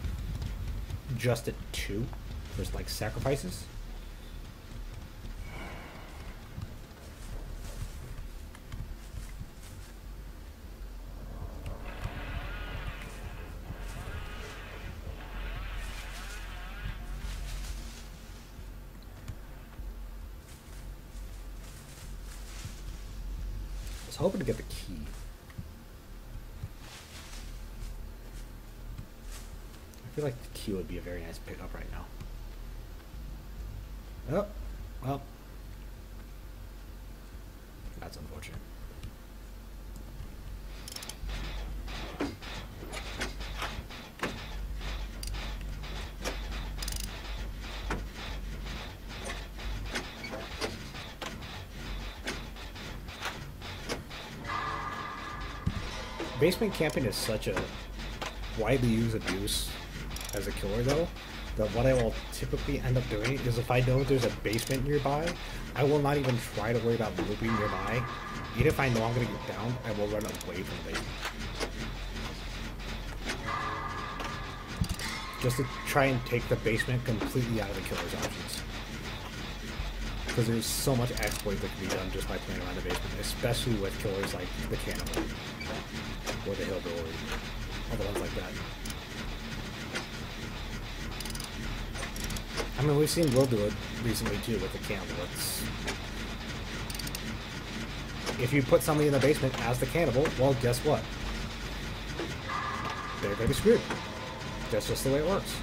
just at 2. There's like sacrifices. I was hoping to get the key. I feel like the key would be a very nice pickup right now. Oh, well. That's unfortunate. Basement camping is such a widely used abuse as a killer, though, that what I will typically end up doing is if I know there's a basement nearby, I will not even try to worry about looping nearby. Even if I know I'm going to get down, I will run away from the basement. Just to try and take the basement completely out of the killer's options. Because there's so much exploit that can be done just by playing around the basement, especially with killers like the Cannibal, or the Hillbilly, other ones like that. I mean, we've seen Will do it recently too with the Cannibal. If you put somebody in the basement as the Cannibal, well, guess what? They're going to be screwed. That's just the way it works.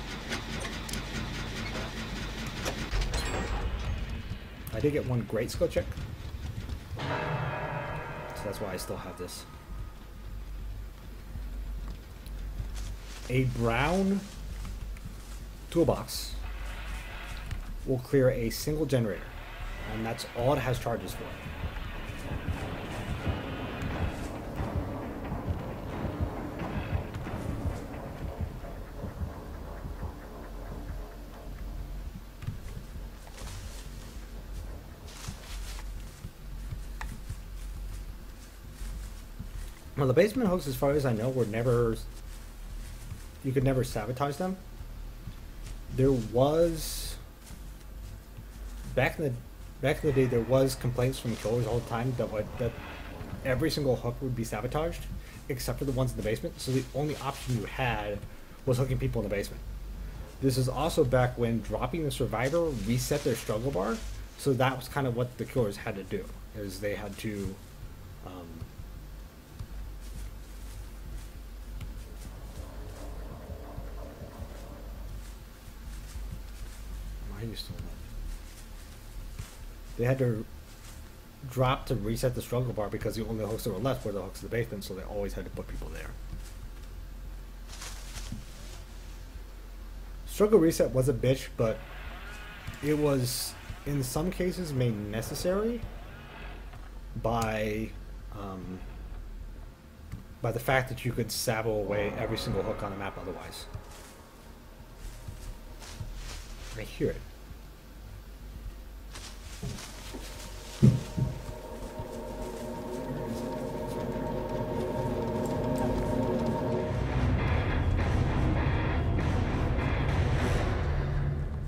I did get one great skill check, so that's why I still have this. A brown toolbox will clear a single generator, and that's all it has charges for. Well, the basement hooks, as far as I know, were never... You could never sabotage them. There was... Back in the day, there was complaints from killers all the time that every single hook would be sabotaged, except for the ones in the basement. So the only option you had was hooking people in the basement. This is also back when dropping the survivor reset their struggle bar. So that was kind of what the killers had to do, is they had to... Why are you still alive? they had to drop to reset the struggle bar because the only hooks that were left were the hooks in the basement, so they always had to put people there. Struggle reset was a bitch, but it was in some cases made necessary by the fact that you could sabble away every single hook on the map otherwise. I hear it.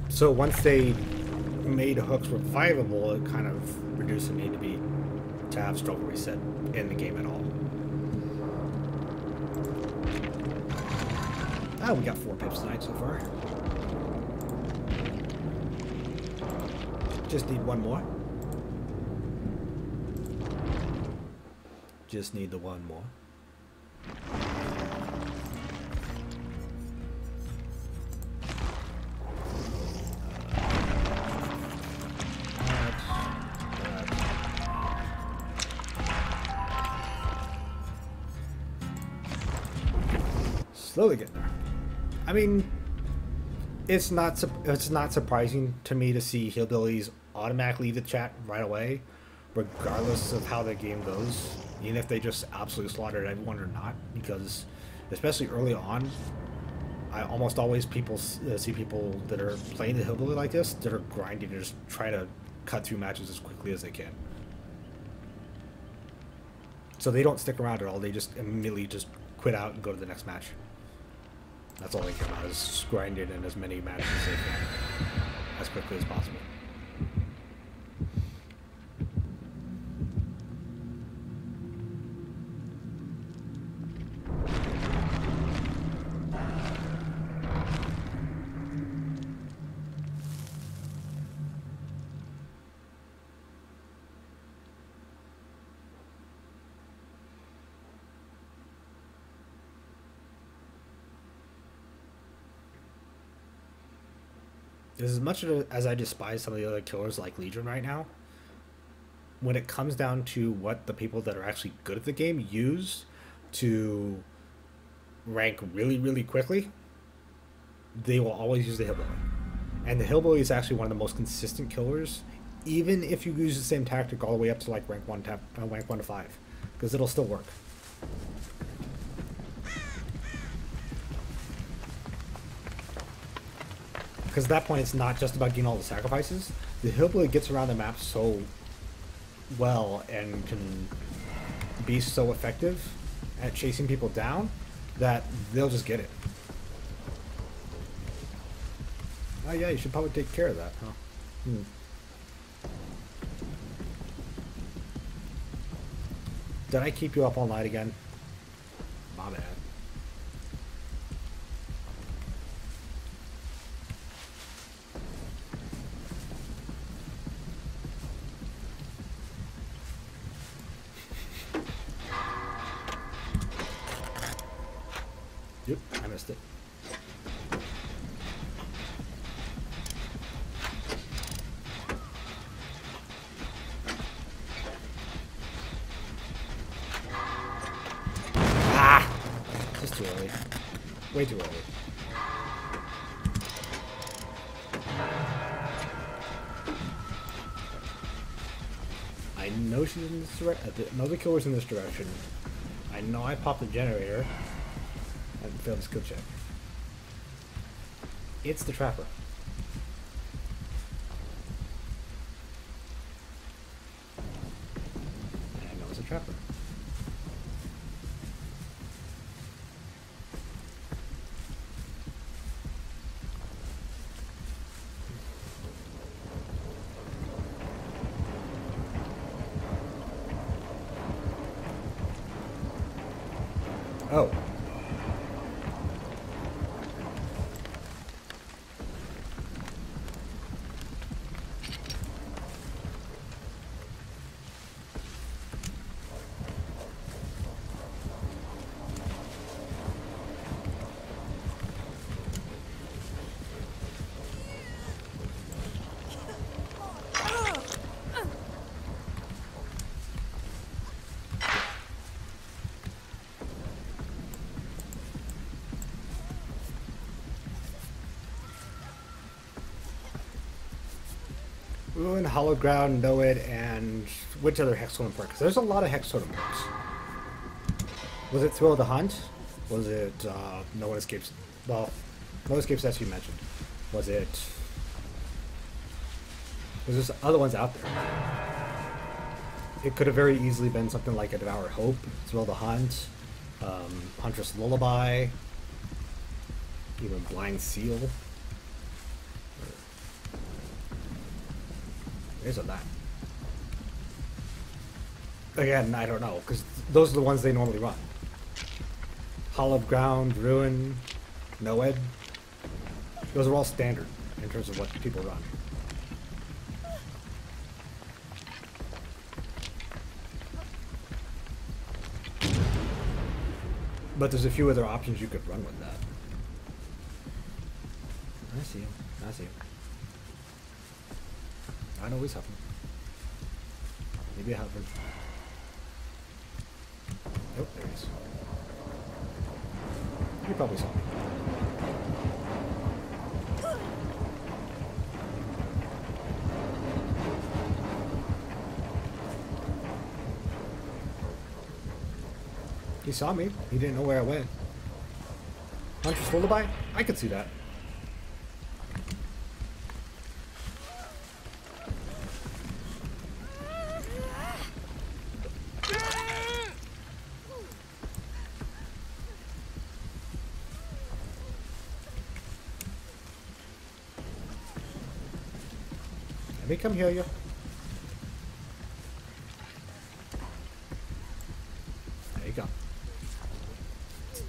So once they made hooks revivable, it kind of reduced the need to have struggle reset in the game at all. Oh, we got 4 pips tonight so far. Just need one more. Just need the one more. Slowly getting there. I mean, it's not surprising to me to see hillbillies automatically leave the chat right away, regardless of how the game goes, even if they just absolutely slaughtered everyone or not. Because, especially early on, I almost always see people that are playing the hillbilly like this that are grinding and just trying to cut through matches as quickly as they can. So they don't stick around at all. They just immediately just quit out and go to the next match. That's all they care about, is grinding in as many matches as they can, as quickly as possible. As much as I despise some of the other killers like Legion right now, when it comes down to what the people that are actually good at the game use to rank really, really quickly, they will always use the Hillbilly. And the Hillbilly is actually one of the most consistent killers, even if you use the same tactic all the way up to like rank 1 to 5, because it'll still work. Because at that point, it's not just about getting all the sacrifices. The Hillbilly gets around the map so well and can be so effective at chasing people down that they'll just get it. Oh yeah, you should probably take care of that, huh? Did I keep you up all night again? My bad. Yep, I missed it. Ah! Just too early. Way too early. I know she's in this direction. No, the killer's in this direction. I know I popped the generator. I failed the skill check. It's the trapper. And I know it's a trapper. Oh. Ruin, Hollow Ground, Know It, and which other Hex Totem perk? Because there's a lot of Hex Totem perks. Was it Thrill of the Hunt? Was it No One Escapes? Well, No One Escapes as you mentioned. Was it... There's just other ones out there. It could have very easily been something like a Devour Hope, Thrill of the Hunt, Huntress Lullaby, even Blind Seal. There's a lot. Again, I don't know, because those are the ones they normally run. Hollowed Ground, Ruin, Noed. Those are all standard in terms of what people run. But there's a few other options you could run with that. I see him. I see him. I know he's helping. Maybe I help him. Nope, there he is. You probably saw me. He saw me. He didn't know where I went. Huntress Lullaby? I could see that. Let me come heal you. There you go.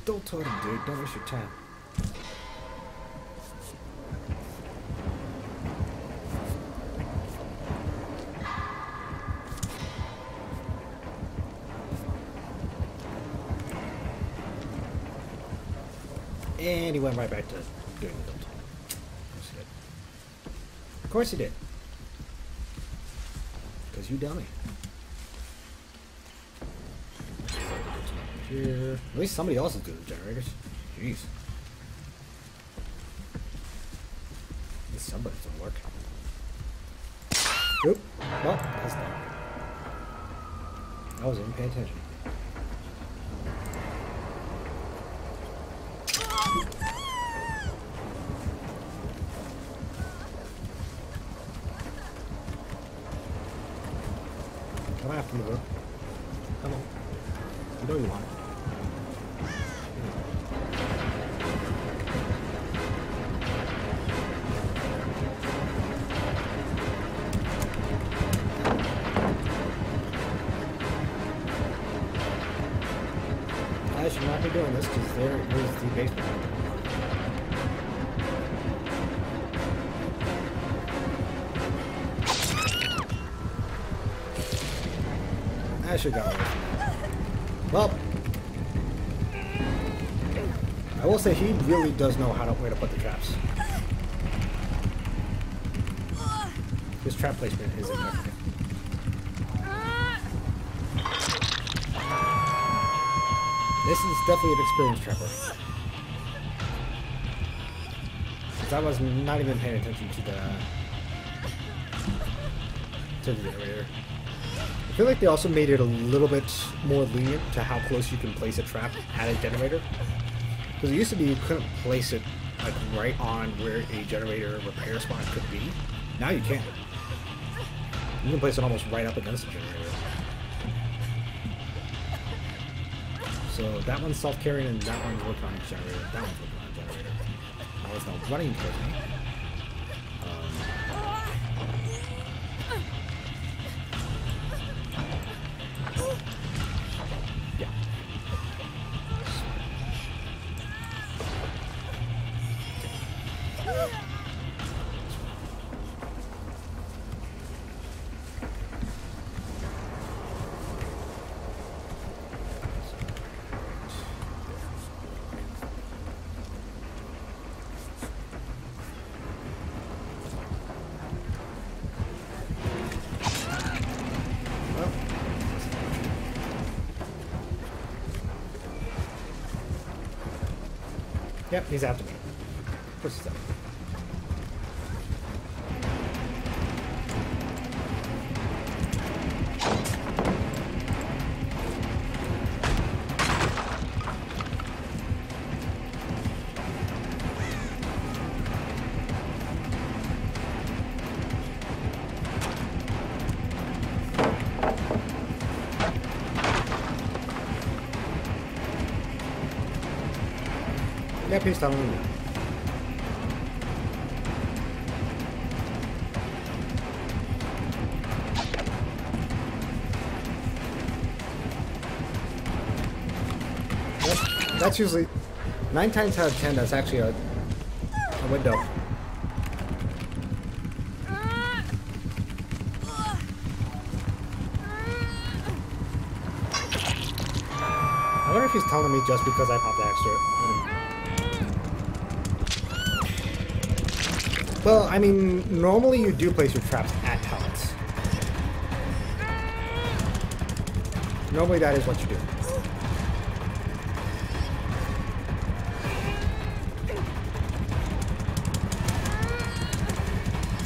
Don't totem, dude. Don't waste your time. And he went right back to doing the don't totem. Of course he did. Because you dummy. Here. At least somebody else is doing the generators. Jeez. At least somebody's gonna work. Oop. Well, that's done. I wasn't even paying attention. Come after me, bro. Come on. You know you want it. I should not be doing this because there is the basement. I should have got away from that. Well, I will say he really does know how to where to put the traps. His trap placement is impeccable. This is definitely an experienced trapper. Since I was not even paying attention to the generator. I feel like they also made it a little bit more lenient to how close you can place a trap at a generator. Because it used to be you couldn't place it like right on where a generator repair spot could be. Now you can. You can place it almost right up against the generator. So that one's self-carrying and that one's working on the generator. That one's working on the generator. Now it's not running towards me. Yeah. Yep, he's after me. Of course he's after me. Yep, he's telling me. Yep, that's usually 9 times out of 10. That's actually a window. I wonder if he's telling me just because I popped the extra. Well, I mean, normally you do place your traps at pellets. Normally that is what you do.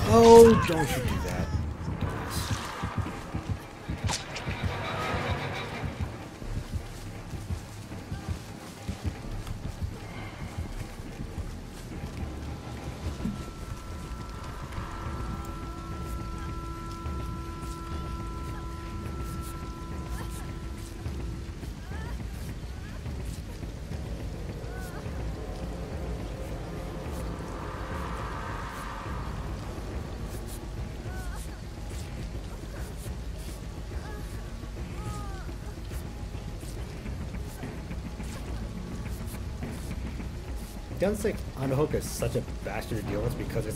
Oh, don't you do that. Guns like Unhook is such a bastard deal is because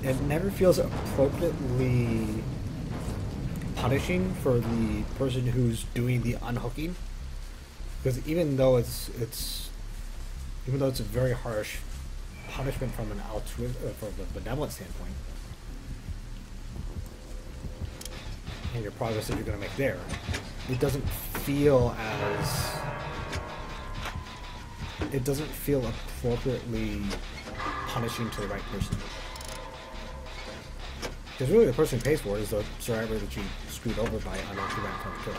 it never feels appropriately punishing for the person who's doing the unhooking. Because even though it's a very harsh punishment from an from a benevolent standpoint, and your progress that you're going to make there, it doesn't feel appropriately punishing to the right person. Because really the person who pays for it is the survivor that you screwed over by unlucky random kill.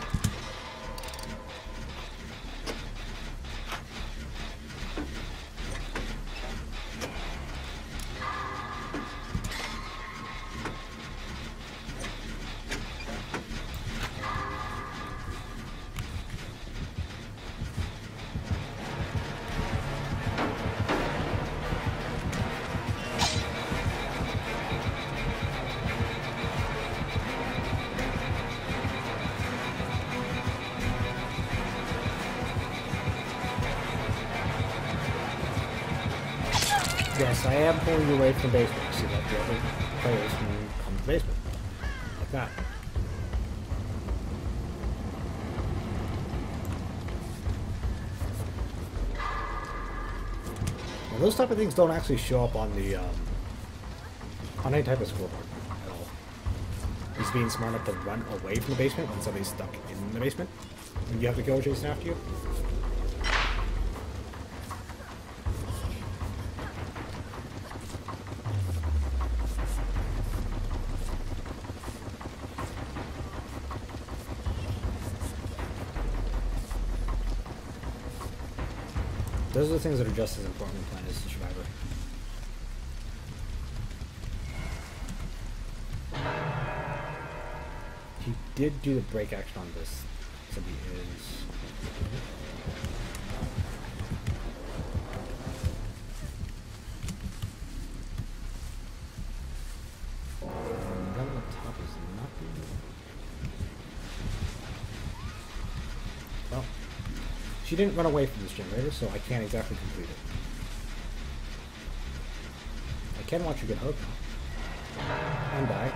Yes, I am pulling you away from basement so that the other players can come to the basement. Like that. Now, those type of things don't actually show up on the on any type of scoreboard at all. He's being smart enough to run away from the basement when somebody's stuck in the basement. And you have the killer chasing after you. Those are the things that are just as important in playing as the survivor. He did do the break action on this, so he is. That on the top is not good. Well. She didn't run away from this generator, so I can't exactly complete it. I can watch her get hooked. And die.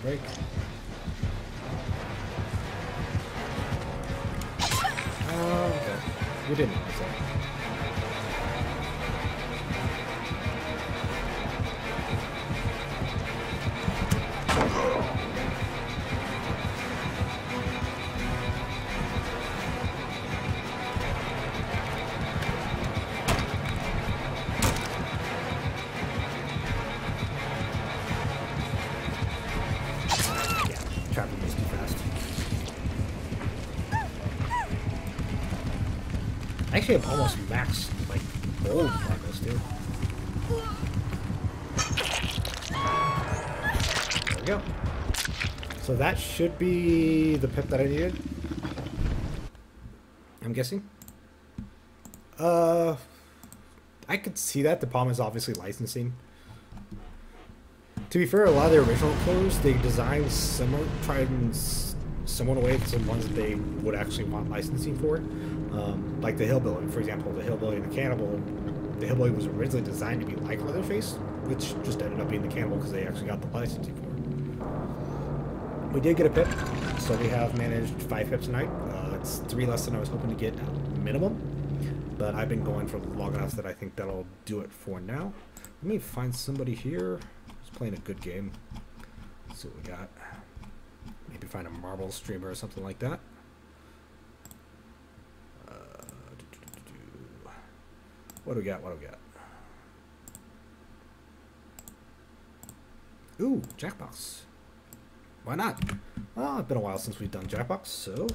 Break. Oh, okay. You didn't notice that. I actually have almost max, like, gold progress, too. There we go. So that should be the pip that I needed. I'm guessing. I could see that. The problem is obviously licensing. To be fair, a lot of the original clothes, they designed similar, tried in similar way to the ones that they would actually want licensing for. Like the Hillbilly, for example, the Hillbilly and the Cannibal. The Hillbilly was originally designed to be like Leatherface, which just ended up being the Cannibal because they actually got the licensing for it. We did get a pip, so we have managed 5 pips tonight. It's 3 less than I was hoping to get minimum, but I've been going for long enough that I think that'll do it for now. Let me find somebody here who's playing a good game. Let's see what we got. Maybe find a marble streamer or something like that. What do we got? What do we got? Ooh, Jackbox. Why not? Oh, it's been a while since we've done Jackbox, so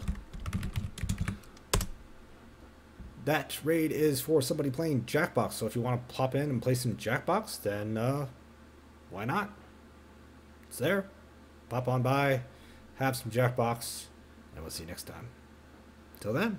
that raid is for somebody playing Jackbox. So if you want to pop in and play some Jackbox, then why not? It's there. Pop on by, have some Jackbox, and we'll see you next time. Till then.